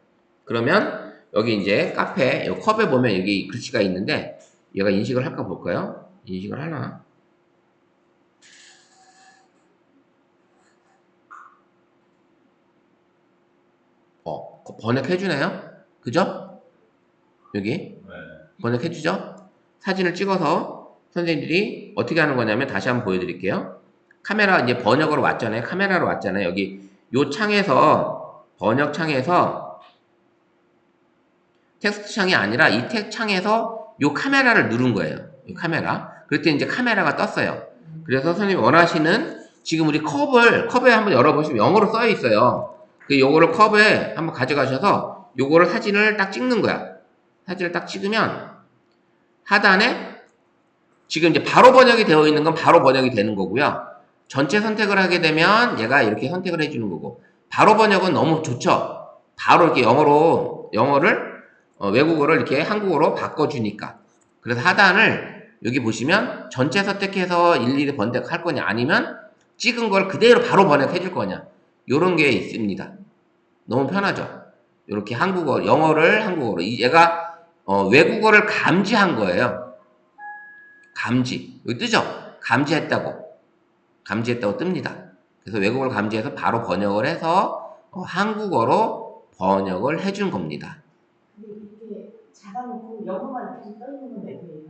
그러면 여기 이제 카페 이 컵에 보면 여기 글씨가 있는데 얘가 인식을 할까 볼까요? 인식을 하나? 번역해주네요? 그죠? 여기 네. 번역해주죠? 사진을 찍어서 선생님들이 어떻게 하는 거냐면 다시 한번 보여드릴게요. 카메라 이제 번역으로 왔잖아요. 카메라로 왔잖아요. 여기 요 창에서 번역 창에서 텍스트 창이 아니라 이 텍 창에서 요 카메라를 누른 거예요. 이 카메라. 그랬더니 이제 카메라가 떴어요. 그래서 선생님이 원하시는 지금 우리 컵에 한번 열어보시면 영어로 써 있어요. 그 요거를 컵에 한번 가져가셔서 요거를 사진을 딱 찍는 거야. 사진을 딱 찍으면 하단에 지금 이제 바로 번역이 되어 있는 건 바로 번역이 되는 거고요. 전체 선택을 하게 되면 얘가 이렇게 선택을 해주는 거고 바로 번역은 너무 좋죠. 바로 이렇게 영어를 외국어를 이렇게 한국어로 바꿔주니까. 그래서 하단을 여기 보시면 전체 선택해서 일일이 번역할 거냐 아니면 찍은 걸 그대로 바로 번역해 줄 거냐 요런 게 있습니다. 너무 편하죠. 이렇게 영어를 한국어로 얘가 외국어를 감지한 거예요. 감지 여기 뜨죠? 감지했다고 뜹니다. 그래서 외국어를 감지해서 바로 번역을 해서 한국어로 번역을 해준 겁니다. 근데 이렇게 잡아놓고 영어만 계속 떠 있는 건 왜 그래요?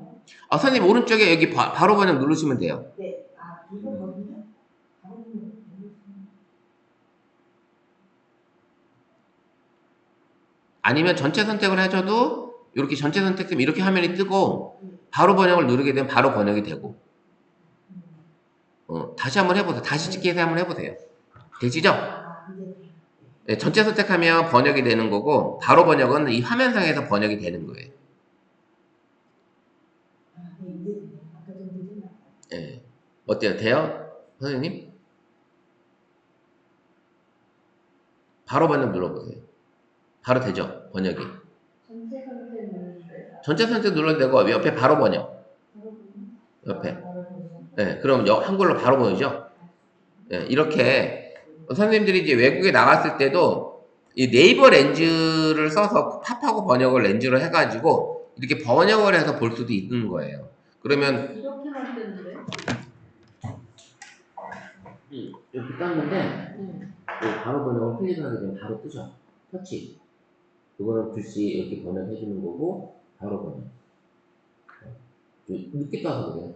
선생님 오른쪽에 여기 바로 번역 누르시면 돼요. 네. 아, 이거거든요? 바로 보면 아니면 전체 선택을 해줘도 이렇게 전체 선택되면 이렇게 화면이 뜨고 바로 번역을 누르게 되면 바로 번역이 되고 다시 한번 해보세요. 다시 찍기 해서 한번 해보세요. 되시죠? 아, 이제 네, 전체 선택하면 번역이 되는 거고 바로 번역은 이 화면상에서 번역이 되는 거예요. 아, 네, 이제 됐네. 아까 좀 늦었나? 네. 어때요? 돼요? 선생님? 바로 번역 눌러보세요. 바로 되죠? 번역이. 전체 선택 누르는데 전체 선택 눌러도 되고 옆에 바로 번역. 옆에. 네, 그럼 한글로 바로 보이죠? 네, 이렇게 선생님들이 이제 외국에 나갔을 때도 이 네이버 렌즈를 써서 팝하고 번역을 렌즈로 해가지고 이렇게 번역을 해서 볼 수도 있는 거예요. 그러면 이렇게만 뜨는데 이렇게 떴는데 바로 번역을 클릭하게 되면 바로 뜨죠. 터치. 이거는 글씨 이렇게 번역해주는 거고 바로 번역. 좀 늦게 떠서 그래요.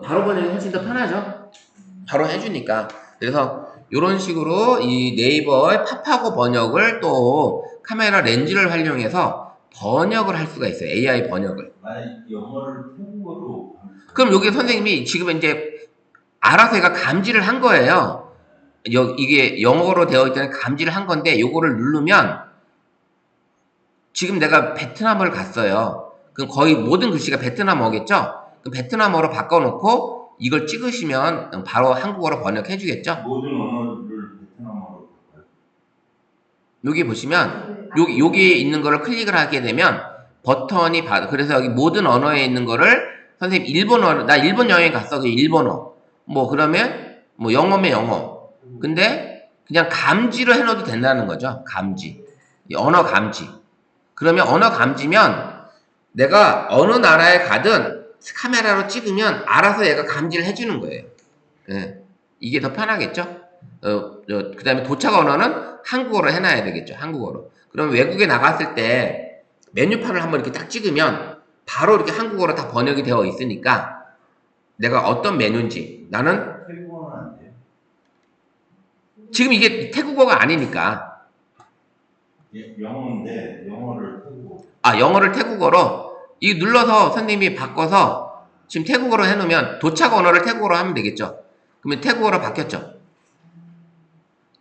바로 번역이 훨씬 더 편하죠. 바로 해주니까. 그래서 이런 식으로 이 네이버의 팝하고 번역을 또 카메라 렌즈를 활용해서 번역을 할 수가 있어요. AI 번역을. 만약 영어를 태국어로 그럼 여기 선생님이 지금 이제 알아서 얘가 감지를 한 거예요. 이게 영어로 되어 있다는 감지를 한 건데 요거를 누르면 지금 내가 베트남을 갔어요. 그럼 거의 모든 글씨가 베트남어겠죠? 그럼 베트남어로 바꿔놓고 이걸 찍으시면 바로 한국어로 번역해 주겠죠? 모든 언어를 베트남어로 바꿔요. 여기 보시면 여기 있는 거를 클릭을 하게 되면 버튼이 그래서 여기 모든 언어에 있는 거를 선생님 일본어 나 일본 여행 갔어. 그 일본어 뭐 그러면 뭐 영어면 영어 근데 그냥 감지를 해놔도 된다는 거죠. 감지 언어 감지 그러면 언어 감지면 내가 어느 나라에 가든 카메라로 찍으면 알아서 얘가 감지를 해주는 거예요. 예. 이게 더 편하겠죠? 그 다음에 도착 언어는 한국어로 해놔야 되겠죠. 한국어로. 그럼 외국에 나갔을 때 메뉴판을 한번 이렇게 딱 찍으면 바로 이렇게 한국어로 다 번역이 되어 있으니까 내가 어떤 메뉴인지 나는 태국어는 안 돼요. 지금 이게 태국어가 아니니까 영어인데 영어를 태국어. 영어를 태국어로 이 눌러서 선생님이 바꿔서 지금 태국어로 해놓으면 도착 언어를 태국어로 하면 되겠죠. 그러면 태국어로 바뀌었죠.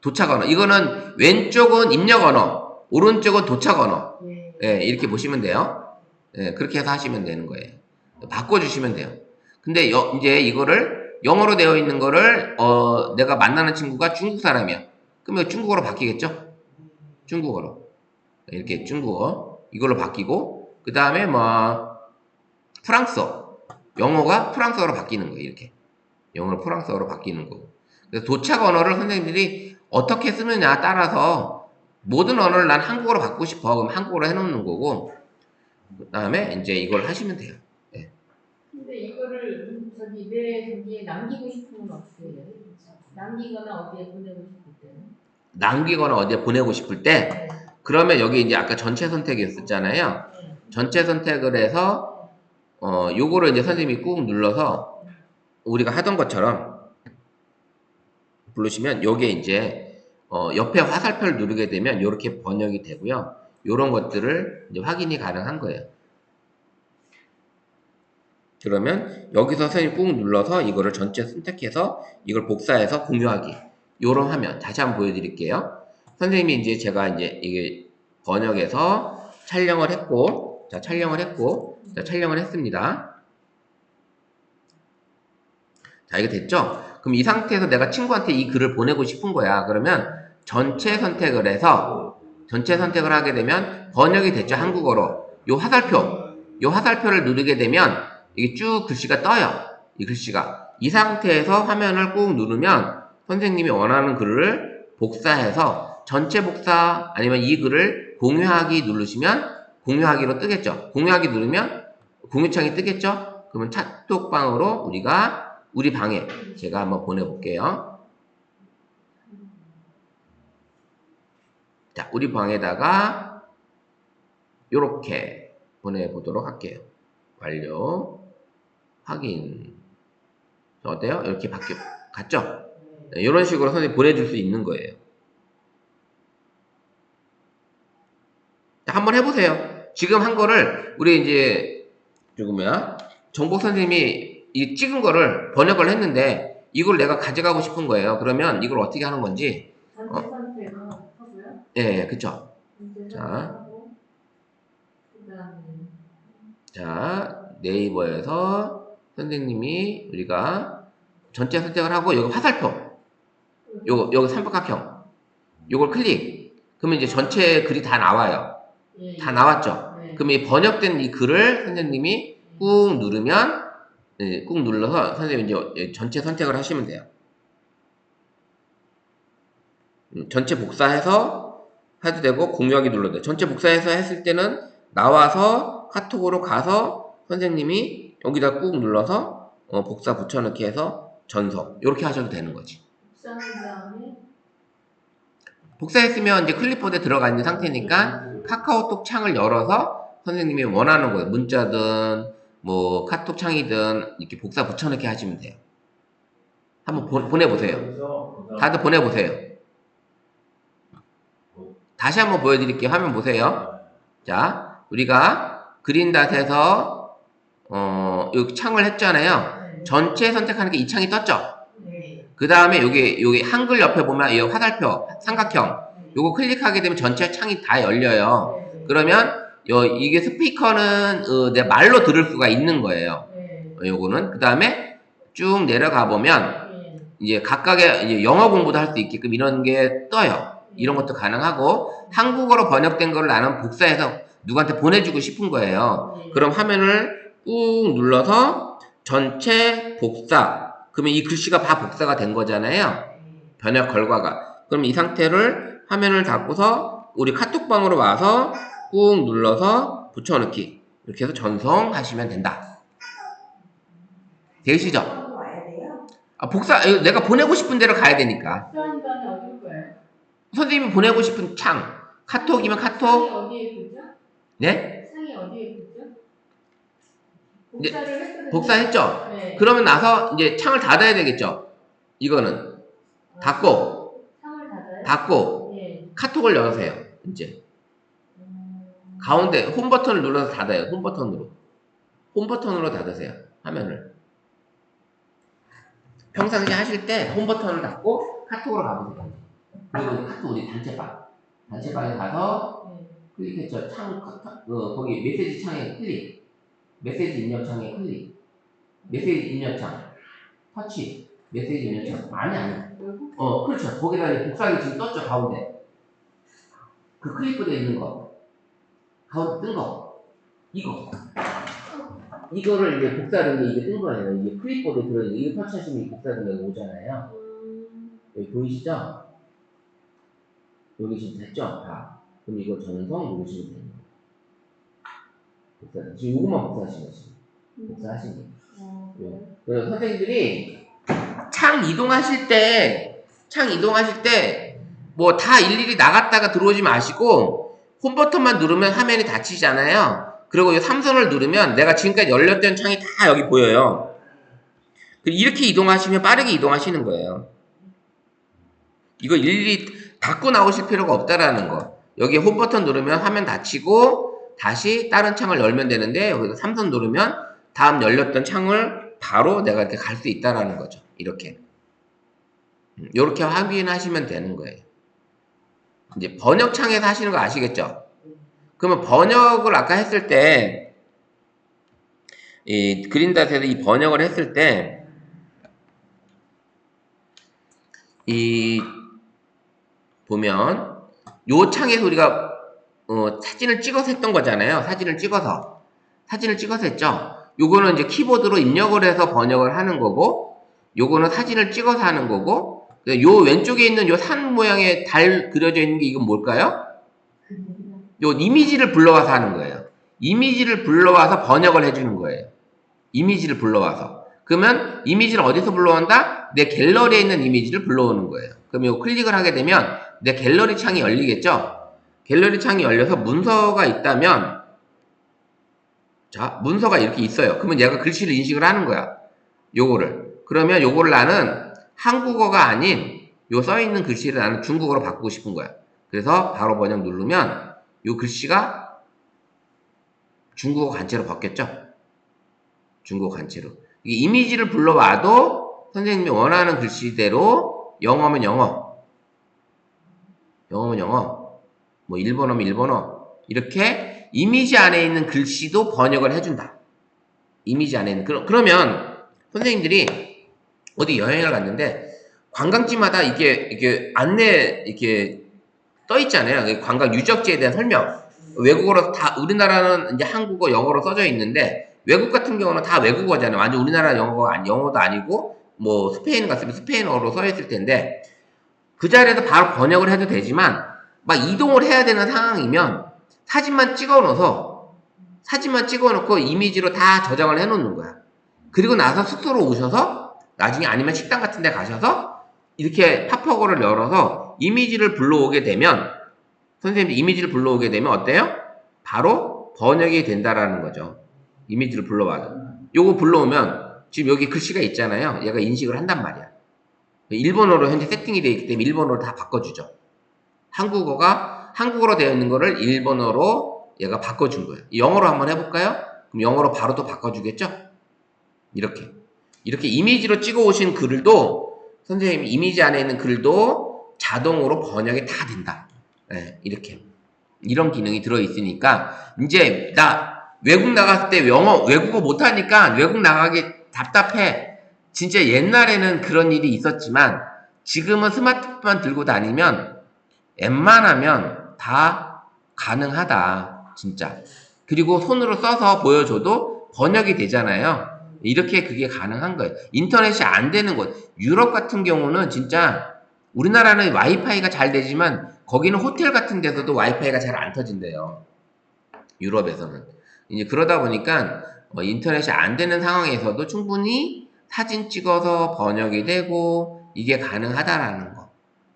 도착 언어. 이거는 왼쪽은 입력 언어, 오른쪽은 도착 언어. 예, 이렇게 보시면 돼요. 예, 그렇게 해서 하시면 되는 거예요. 바꿔주시면 돼요. 근데 이제 이거를 영어로 되어 있는 거를 내가 만나는 친구가 중국 사람이야. 그러면 중국어로 바뀌겠죠? 중국어로. 이렇게 중국어. 이걸로 바뀌고 그 다음에 뭐 프랑스어. 영어가 프랑스어로 바뀌는 거예요. 이렇게. 영어로 프랑스어로 바뀌는 거고. 그래서 도착 언어를 선생님들이 어떻게 쓰느냐 따라서 모든 언어를 난 한국어로 바꾸고 싶어. 그럼 한국어로 해놓는 거고 그 다음에 이제 이걸 하시면 돼요. 네. 근데 이거를 내 저기에 남기고 싶으면 어떻게 해요? 남기거나 어디에 보내고 싶을 때는? 남기거나 어디에 보내고 싶을 때 그러면 여기 이제 아까 전체 선택이었잖아요. 전체 선택을 해서 요거를 이제 선생님이 꾹 눌러서 우리가 하던 것처럼 부르시면 요게 이제 옆에 화살표를 누르게 되면 이렇게 번역이 되고요. 요런 것들을 이제 확인이 가능한 거예요. 그러면 여기서 선생님 꾹 눌러서 이거를 전체 선택해서 이걸 복사해서 공유하기. 요런 화면 다시 한번 보여드릴게요. 선생님이 이제 제가 이제 이게 번역해서 촬영을 했고, 자 촬영을 했습니다. 자 이게 됐죠? 그럼 이 상태에서 내가 친구한테 이 글을 보내고 싶은 거야. 그러면 전체 선택을 해서 전체 선택을 하게 되면 번역이 됐죠. 한국어로. 요 화살표를 누르게 되면 이게 쭉 글씨가 떠요. 이 글씨가. 이 상태에서 화면을 꾹 누르면 선생님이 원하는 글을 복사해서 전체 복사 아니면 이 글을 공유하기 누르시면 공유하기로 뜨겠죠. 공유하기 누르면 공유창이 뜨겠죠. 그러면 카톡방으로 우리 방에 제가 한번 보내볼게요. 자, 우리 방에다가 요렇게 보내보도록 할게요. 완료. 확인. 어때요? 이렇게 갔죠? 네, 이런 식으로 선생님 보내줄 수 있는 거예요. 자, 한번 해보세요. 지금 한 거를 우리 이제 정복 선생님이 이 찍은 거를 번역을 했는데 이걸 내가 가져가고 싶은 거예요. 그러면 이걸 어떻게 하는 건지. 전체 선택을 하고요. 예, 그쵸. 전체 자. 선택하고 그다음에 자, 네이버에서 선생님이 우리가 전체 선택을 하고 여기 화살표 여기 삼각형 요걸 클릭. 그러면 이제 전체 글이 다 나와요. 예, 다 나왔죠. 네. 그럼 이 번역된 이 글을 선생님이 꾹 누르면 꾹 눌러서 선생님이 이제 전체 선택을 하시면 돼요. 전체 복사해서 해도 되고 공유하기 눌러도 돼요. 전체 복사해서 했을 때는 나와서 카톡으로 가서 선생님이 여기다 꾹 눌러서 복사 붙여넣기 해서 전송 이렇게 하셔도 되는 거지. 복사한 다음에 복사했으면 이제 클립보드에 들어가 있는 상태니까 카카오톡 창을 열어서 선생님이 원하는 거예요. 문자든 뭐 카톡 창이든 이렇게 복사 붙여넣기 하시면 돼요. 한번 보내보세요. 다들 보내보세요. 다시 한번 보여드릴게요. 화면 보세요. 자, 우리가 그린닷에서 여기 창을 했잖아요. 전체 선택하는 게 이 창이 떴죠. 네. 그 다음에 여기 한글 옆에 보면 이 화살표 삼각형 요거 클릭하게 되면 전체 창이 다 열려요. 네. 그러면 이게 스피커는 내 말로 들을 수가 있는 거예요. 네. 요거는 그 다음에 쭉 내려가 보면 네. 이제 각각의 이제 영어 공부도 할 수 있게끔 이런 게 떠요. 이런 것도 가능하고 한국어로 번역된 거를 나는 복사해서 누구한테 보내주고 싶은 거예요. 네. 그럼 화면을 꾹 눌러서 전체 복사. 그러면 이 글씨가 다 복사가 된 거잖아요. 번역 결과가. 그럼 이 상태를 화면을 닫고서 우리 카톡방으로 와서 꾹 눌러서 붙여넣기. 이렇게 해서 전송하시면 된다. 되시죠? 와야 돼요? 내가 보내고 싶은 데로 가야 되니까. 복사한 다음에 어디로 가요? 선생님이 보내고 싶은 창. 카톡이면 상이 카톡. 어디에 붙죠? 네? 상이 어디에 붙죠? 복사를 했거든요. 복사했죠? 네. 그러면 나서 이제 창을 닫아야 되겠죠? 이거는. 닫고. 창을 닫아요? 닫고. 네. 카톡을 열으세요. 이제. 가운데 홈 버튼을 눌러서 닫아요. 홈 버튼으로. 홈 버튼으로 닫으세요. 화면을. 평상시 하실 때 홈 버튼을 닫고 카톡으로 가보세요. 그리고 카톡 우리 단체방. 단체방에 가서 네. 클릭했죠. 거기 메시지 창에 클릭. 메시지 입력 창에 클릭. 메시지 입력 창. 터치. 메시지 입력 창. 아니. 그렇죠. 거기다 이제 복사기 지금 떴죠. 가운데. 그 클립보드에 있는 거. 가운데 뜬 거. 이거를 이제 복사된 게 이게 뜬 거예요. 이게 클립보드에 들어있는 이거 터치하시면 복사된 게 오잖아요. 여기 보이시죠? 여기 지금 됐죠? 다. 그럼 이거 전송 누르시면 돼요. 복사. 지금 요것만 복사하시면 돼요. 복사하시면 돼요. 그래서 선생님들이 창 이동하실 때 뭐 다 일일이 나갔다가 들어오지 마시고 홈 버튼만 누르면 화면이 닫히잖아요. 그리고 이 삼선을 누르면 내가 지금까지 열렸던 창이 다 여기 보여요. 이렇게 이동하시면 빠르게 이동하시는 거예요. 이거 일일이 닫고 나오실 필요가 없다라는 거. 여기 홈 버튼 누르면 화면 닫히고 다시 다른 창을 열면 되는데 여기서 삼선 누르면 다음 열렸던 창을 바로 내가 이렇게 갈 수 있다라는 거죠. 이렇게 확인하시면 되는 거예요. 이제 번역창에서 하시는 거 아시겠죠? 그러면 번역을 아까 했을 때 이 그린닷에서 이 번역을 했을 때 이 보면 요 창에서 우리가 사진을 찍어서 했던 거잖아요. 사진을 찍어서 했죠. 요거는 이제 키보드로 입력을 해서 번역을 하는 거고, 요거는 사진을 찍어서 하는 거고, 요 왼쪽에 있는 요 산 모양의 달 그려져 있는 게 이건 뭘까요? 요 이미지를 불러와서 하는 거예요. 이미지를 불러와서 번역을 해주는 거예요. 이미지를 불러와서. 그러면 이미지를 어디서 불러온다? 내 갤러리에 있는 이미지를 불러오는 거예요. 그럼 이거 클릭을 하게 되면 내 갤러리 창이 열리겠죠? 갤러리 창이 열려서 문서가 있다면, 자, 문서가 이렇게 있어요. 그러면 얘가 글씨를 인식을 하는 거야. 요거를. 그러면 요거를 나는 한국어가 아닌 요 써있는 글씨를 나는 중국어로 바꾸고 싶은 거야. 그래서 바로 번역 누르면 요 글씨가 중국어 간체로 바뀌었죠? 중국어 간체로. 이게 이미지를 불러와도 선생님이 원하는 글씨대로 영어면 영어, 영어면 영어, 뭐 일본어면 일본어, 이렇게 이미지 안에 있는 글씨도 번역을 해준다. 이미지 안에 있는. 그러면 선생님들이 어디 여행을 갔는데 관광지마다 이게 안내 이렇게 떠 있잖아요. 관광 유적지에 대한 설명. 외국어로 다, 우리나라는 이제 한국어, 영어로 써져 있는데 외국 같은 경우는 다 외국어잖아요. 완전 우리나라 영어도 아니고 뭐 스페인 갔으면 스페인어로 써 있을 텐데 그 자리에서 바로 번역을 해도 되지만 막 이동을 해야 되는 상황이면 사진만 찍어 놓고 이미지로 다 저장을 해 놓는 거야. 그리고 나서 숙소로 오셔서 나중에 아니면 식당 같은 데 가셔서 이렇게 팝허거를 열어서 이미지를 불러오게 되면 선생님이 이미지를 불러오게 되면 어때요? 바로 번역이 된다라는 거죠. 이미지를 불러와도. 요거 불러오면 지금 여기 글씨가 있잖아요. 얘가 인식을 한단 말이야. 일본어로 현재 세팅이 되어 있기 때문에 일본어로 다 바꿔주죠. 한국어로 되어 있는 거를 일본어로 얘가 바꿔준 거예요. 영어로 한번 해볼까요? 그럼 영어로 바로 또 바꿔주겠죠? 이렇게 이미지로 찍어 오신 글도 선생님이 이미지 안에 있는 글도 자동으로 번역이 다 된다. 네, 이렇게 이런 기능이 들어 있으니까 이제 나 외국 나갔을 때 외국어 못하니까 외국 나가기 답답해. 진짜 옛날에는 그런 일이 있었지만 지금은 스마트폰만 들고 다니면 웬만하면 다 가능하다. 진짜. 그리고 손으로 써서 보여줘도 번역이 되잖아요. 이렇게 그게 가능한 거예요. 인터넷이 안 되는 곳. 유럽 같은 경우는 진짜 우리나라는 와이파이가 잘 되지만 거기는 호텔 같은 데서도 와이파이가 잘 안 터진대요. 유럽에서는. 이제 그러다 보니까 인터넷이 안 되는 상황에서도 충분히 사진 찍어서 번역이 되고 이게 가능하다라는 거.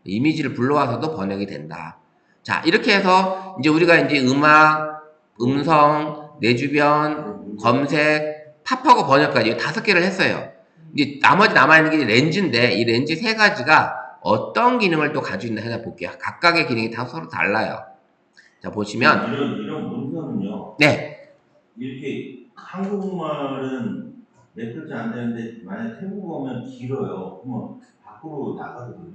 이미지를 불러와서도 번역이 된다. 자, 이렇게 해서 이제 우리가 이제 음악, 음성, 내 주변, 검색, 팝하고 번역까지 5개를 했어요. 이제 나머지 남아있는 게 렌즈인데 이 렌즈 3가지가 어떤 기능을 또 가지고 있나 하나 볼게요. 각각의 기능이 다 서로 달라요. 자, 보시면 이런 문서는요. 네. 이렇게 한국말은 몇 글자 안 되는데 만약 태국어면 길어요. 그러면 밖으로 나가거든요.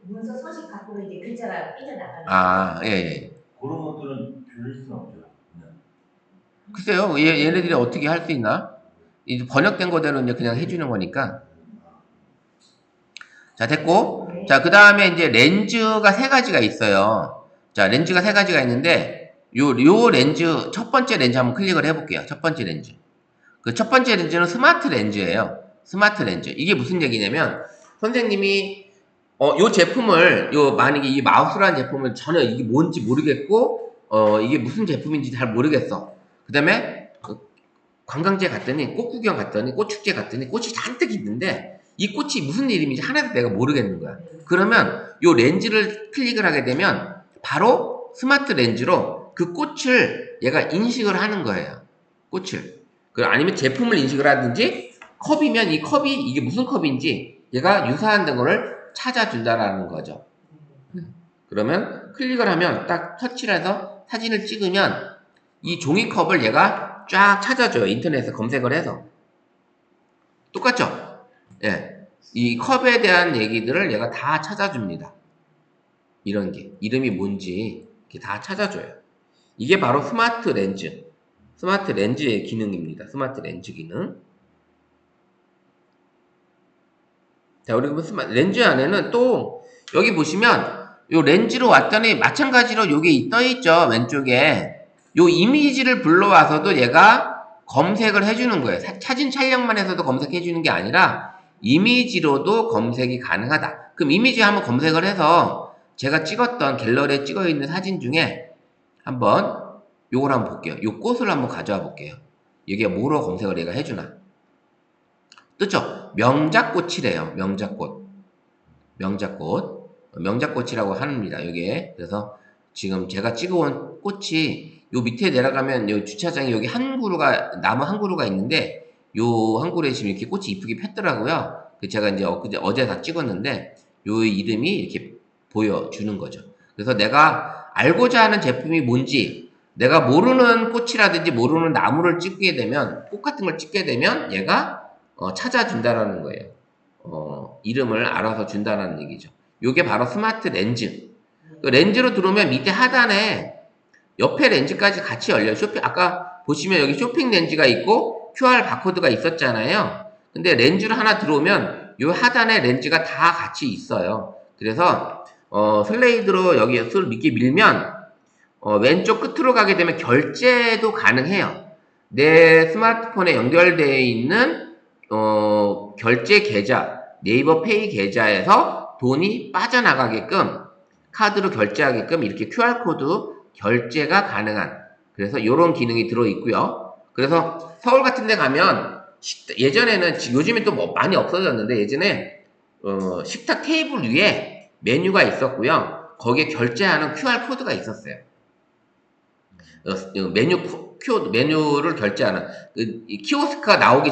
문서 서식 밖으로 이제 글자가 삐져나가는 아, 예. 그런 것들은 줄일 수는 없죠. 그냥. 글쎄요. 얘네들이 어떻게 할 수 있나? 이제 번역된 거대로 이제 그냥 해주는 거니까. 자, 됐고. 자, 그 다음에 이제 렌즈가 3가지가 있어요. 자, 렌즈가 3가지가 있는데, 요 렌즈, 첫 번째 렌즈 한번 클릭을 해볼게요. 첫 번째 렌즈. 그 첫 번째 렌즈는 스마트 렌즈예요. 스마트 렌즈. 이게 무슨 얘기냐면, 선생님이, 요 제품을, 만약에 이 마우스라는 제품을 전혀 이게 뭔지 모르겠고, 이게 무슨 제품인지 잘 모르겠어. 그 다음에, 관광지에 갔더니, 꽃 구경 갔더니, 꽃축제 갔더니, 꽃이 잔뜩 있는데, 이 꽃이 무슨 이름인지 하나도 내가 모르겠는 거야. 그러면 요 렌즈를 클릭을 하게 되면 바로 스마트 렌즈로 그 꽃을 얘가 인식을 하는 거예요. 꽃을. 아니면 제품을 인식을 하든지 컵이면 이 컵이 이게 무슨 컵인지 얘가 유사한 거를 찾아준다라는 거죠. 그러면 클릭을 하면 딱 터치를 해서 사진을 찍으면 이 종이컵을 얘가 쫙 찾아줘요. 인터넷에 검색을 해서. 똑같죠? 예, 이 컵에 대한 얘기들을 얘가 다 찾아줍니다. 이런 게 이름이 뭔지 이렇게 다 찾아줘요. 이게 바로 스마트 렌즈의 기능입니다. 스마트 렌즈 기능. 자, 우리 렌즈 안에는 또 여기 보시면 요 렌즈로 왔더니 마찬가지로 요게 떠 있죠. 왼쪽에 요 이미지를 불러와서도 얘가 검색을 해주는 거예요. 사진 촬영만 해서도 검색해주는 게 아니라 이미지로도 검색이 가능하다. 그럼 이미지 한번 검색을 해서 제가 찍었던 갤러리에 찍어 있는 사진 중에 한번 요걸 한번 볼게요. 요 꽃을 한번 가져와 볼게요. 이게 뭐로 검색을 얘가 해주나? 뜨죠? 명작꽃이래요. 명작꽃이라고 합니다. 이게 그래서 지금 제가 찍어온 꽃이 요 밑에 내려가면 요 주차장에 여기 한 그루가 나무 한 그루가 있는데 요 한 그루에 지금 이렇게 꽃이 이쁘게 폈더라고요. 그 제가 이제 어제 다 찍었는데 요 이름이 이렇게 보여주는 거죠. 그래서 내가 알고자 하는 제품이 뭔지 내가 모르는 꽃이라든지 모르는 나무를 찍게 되면 꽃 같은 걸 찍게 되면 얘가 찾아준다라는 거예요. 이름을 알아서 준다라는 얘기죠. 요게 바로 스마트 렌즈. 그 렌즈로 들어오면 밑에 하단에 옆에 렌즈까지 같이 열려요. 아까 보시면 여기 쇼핑 렌즈가 있고 QR 바코드가 있었잖아요. 근데 렌즈를 하나 들어오면 요 하단에 렌즈가 다 같이 있어요. 그래서 슬레이드로 여기 이렇게 밀면 왼쪽 끝으로 가게 되면 결제도 가능해요. 내 스마트폰에 연결되어 있는 결제 계좌, 네이버 페이 계좌에서 돈이 빠져나가게끔 카드로 결제하게끔 이렇게 QR코드 결제가 가능한 그래서 이런 기능이 들어있고요. 그래서 서울 같은 데 가면 예전에는 요즘에 또 뭐 많이 없어졌는데 예전에 식탁 테이블 위에 메뉴가 있었고요. 거기에 결제하는 QR코드가 있었어요. 메뉴를 결제하는 이 키오스크가 나오기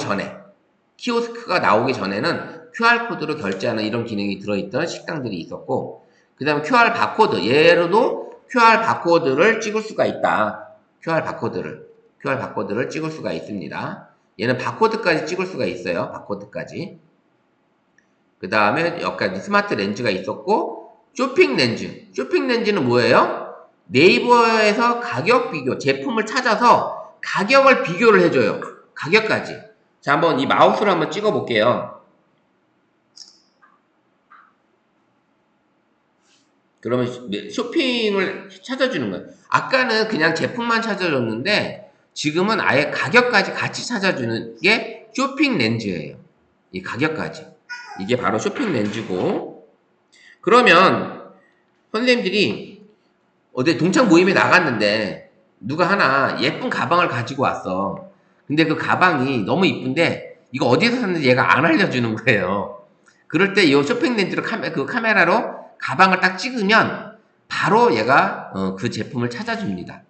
전에는 QR코드로 결제하는 이런 기능이 들어있던 식당들이 있었고 그 다음에 QR 바코드 얘로도 QR 바코드를 찍을 수가 있다. QR 바코드를 찍을 수가 있습니다. 얘는 바코드까지 찍을 수가 있어요. 바코드까지. 그 다음에 여기까지 스마트 렌즈가 있었고 쇼핑 렌즈는 뭐예요? 네이버에서 가격 비교, 제품을 찾아서 가격을 비교를 해줘요. 가격까지. 자, 한번 이 마우스로 한번 찍어 볼게요. 그러면 쇼핑을 찾아주는 거예요. 아까는 그냥 제품만 찾아줬는데 지금은 아예 가격까지 같이 찾아주는 게 쇼핑 렌즈예요. 이 가격까지. 이게 바로 쇼핑 렌즈고 그러면 선생님들이 어디 동창 모임에 나갔는데 누가 하나 예쁜 가방을 가지고 왔어. 근데 그 가방이 너무 이쁜데 이거 어디서 샀는지 얘가 안 알려주는 거예요. 그럴 때 이 쇼핑 렌즈로 그 카메라로 가방을 딱 찍으면 바로 얘가 그 제품을 찾아줍니다.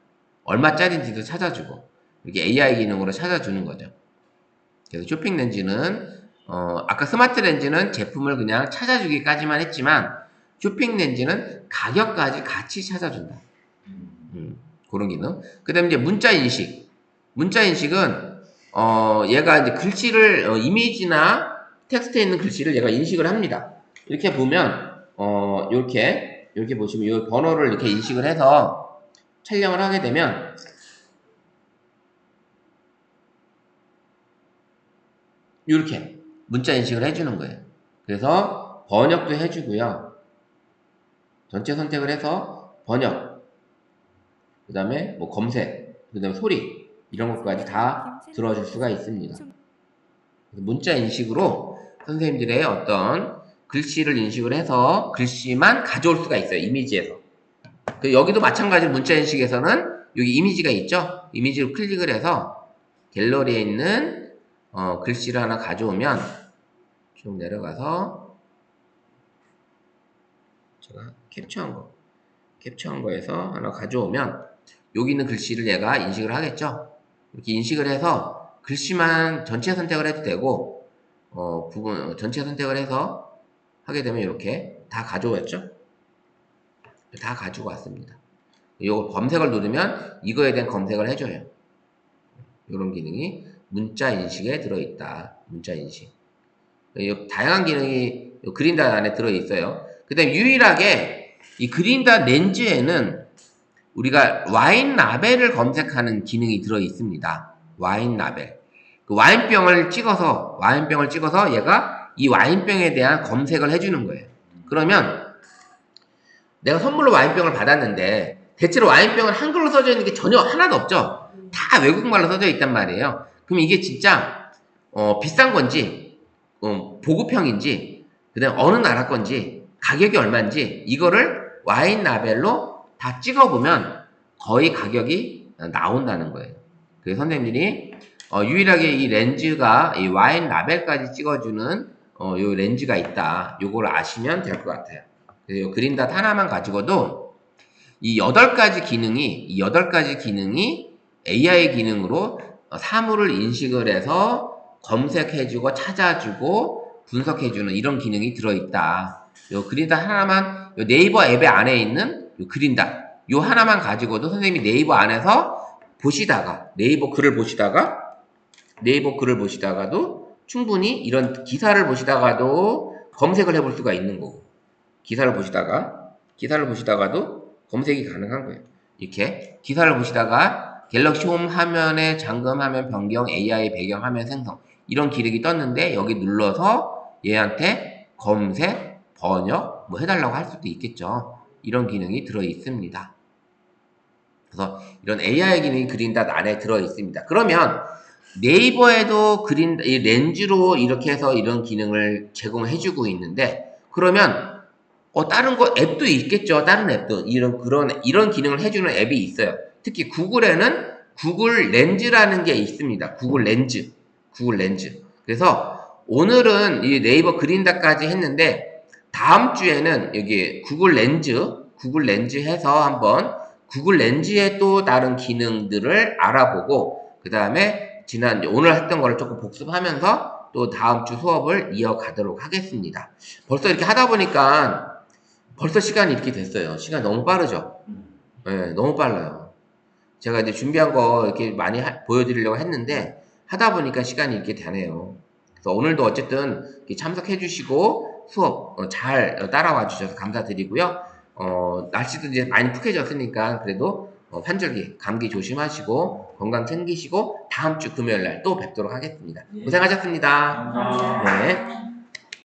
얼마짜리인지도 찾아주고 이렇게 AI 기능으로 찾아주는 거죠. 그래서 쇼핑 렌즈는 아까 스마트 렌즈는 제품을 그냥 찾아주기까지만 했지만 쇼핑 렌즈는 가격까지 같이 찾아준다. 그런 기능. 그 다음에 이제 문자 인식은 얘가 이제 글씨를 이미지나 텍스트에 있는 글씨를 얘가 인식을 합니다. 이렇게 보면 이렇게 보시면 이 번호를 이렇게 인식을 해서 촬영을 하게 되면 이렇게 문자 인식을 해주는 거예요. 그래서 번역도 해주고요. 전체 선택을 해서 번역, 그 다음에 뭐 검색, 그 다음에 소리 이런 것까지 다 들어줄 수가 있습니다. 문자 인식으로 선생님들의 어떤 글씨를 인식을 해서 글씨만 가져올 수가 있어요. 이미지에서. 여기도 마찬가지로 문자 인식에서는 여기 이미지가 있죠. 이미지를 클릭을 해서 갤러리에 있는 글씨를 하나 가져오면 쭉 내려가서 제가 캡처한 거에서 하나 가져오면 여기 있는 글씨를 얘가 인식을 하겠죠. 이렇게 인식을 해서 글씨만 전체 선택을 해도 되고 부분 전체 선택을 해서 하게 되면 이렇게 다 가져왔죠. 다 가지고 왔습니다. 요거 검색을 누르면 이거에 대한 검색을 해줘요. 이런 기능이 문자 인식에 들어있다. 문자 인식. 다양한 기능이 그린다 안에 들어있어요. 그 다음에 유일하게 이 그린다 렌즈에는 우리가 와인 라벨을 검색하는 기능이 들어있습니다. 와인 라벨. 그 와인병을 찍어서 얘가 이 와인병에 대한 검색을 해주는 거예요. 그러면 내가 선물로 와인병을 받았는데 대체로 와인병은 한글로 써져 있는 게 전혀 하나도 없죠. 다 외국말로 써져 있단 말이에요. 그럼 이게 진짜 비싼 건지 보급형인지 그다음 어느 나라 건지 가격이 얼마인지 이거를 와인 라벨로 다 찍어보면 거의 가격이 나온다는 거예요. 그래서 선생님들이 유일하게 이 렌즈가 이 와인 라벨까지 찍어주는 요 렌즈가 있다. 요걸 아시면 될 것 같아요. 그래서 그린닷 하나만 가지고도 이 8가지 기능이 AI 기능으로 사물을 인식을 해서 검색해주고 찾아주고 분석해주는 이런 기능이 들어있다. 요 그린다 하나만, 요 네이버 앱의 안에 있는 요 그린다 요 하나만 가지고도 선생님이 네이버 안에서 보시다가 네이버 글을 보시다가도 충분히 이런 기사를 보시다가도 검색을 해볼 수가 있는 거고, 기사를 보시다가도 검색이 가능한 거예요. 이렇게 기사를 보시다가 갤럭시 홈 화면에 잠금 화면 변경, AI 배경 화면 생성 이런 기능이 떴는데 여기 눌러서 얘한테 검색, 번역 뭐 해달라고 할 수도 있겠죠. 이런 기능이 들어 있습니다. 그래서 이런 AI 기능이 그린닷 안에 들어 있습니다. 그러면 네이버에도 이 렌즈로 이렇게 해서 이런 기능을 제공해주고 있는데, 그러면 다른 거 앱도 있겠죠. 다른 앱도 이런 기능을 해주는 앱이 있어요. 특히 구글에는 구글 렌즈라는 게 있습니다. 구글 렌즈. 그래서 오늘은 이 네이버 그린닷까지 했는데 다음 주에는 여기 구글 렌즈 해서 한번 구글 렌즈의 또 다른 기능들을 알아보고 그 다음에 오늘 했던 거를 조금 복습하면서 또 다음 주 수업을 이어가도록 하겠습니다. 벌써 이렇게 하다 보니까 벌써 시간이 이렇게 됐어요. 시간 너무 빠르죠? 네, 너무 빨라요. 제가 이제 준비한 거 이렇게 많이 보여드리려고 했는데 하다 보니까 시간이 이렇게 되네요. 그래서 오늘도 어쨌든 이렇게 참석해 주시고 수업 잘 따라와 주셔서 감사드리고요. 날씨도 이제 많이 푹해졌으니까 그래도 환절기, 감기 조심하시고 건강 챙기시고 다음 주 금요일 날 또 뵙도록 하겠습니다. 고생하셨습니다. 감사합니다. 네.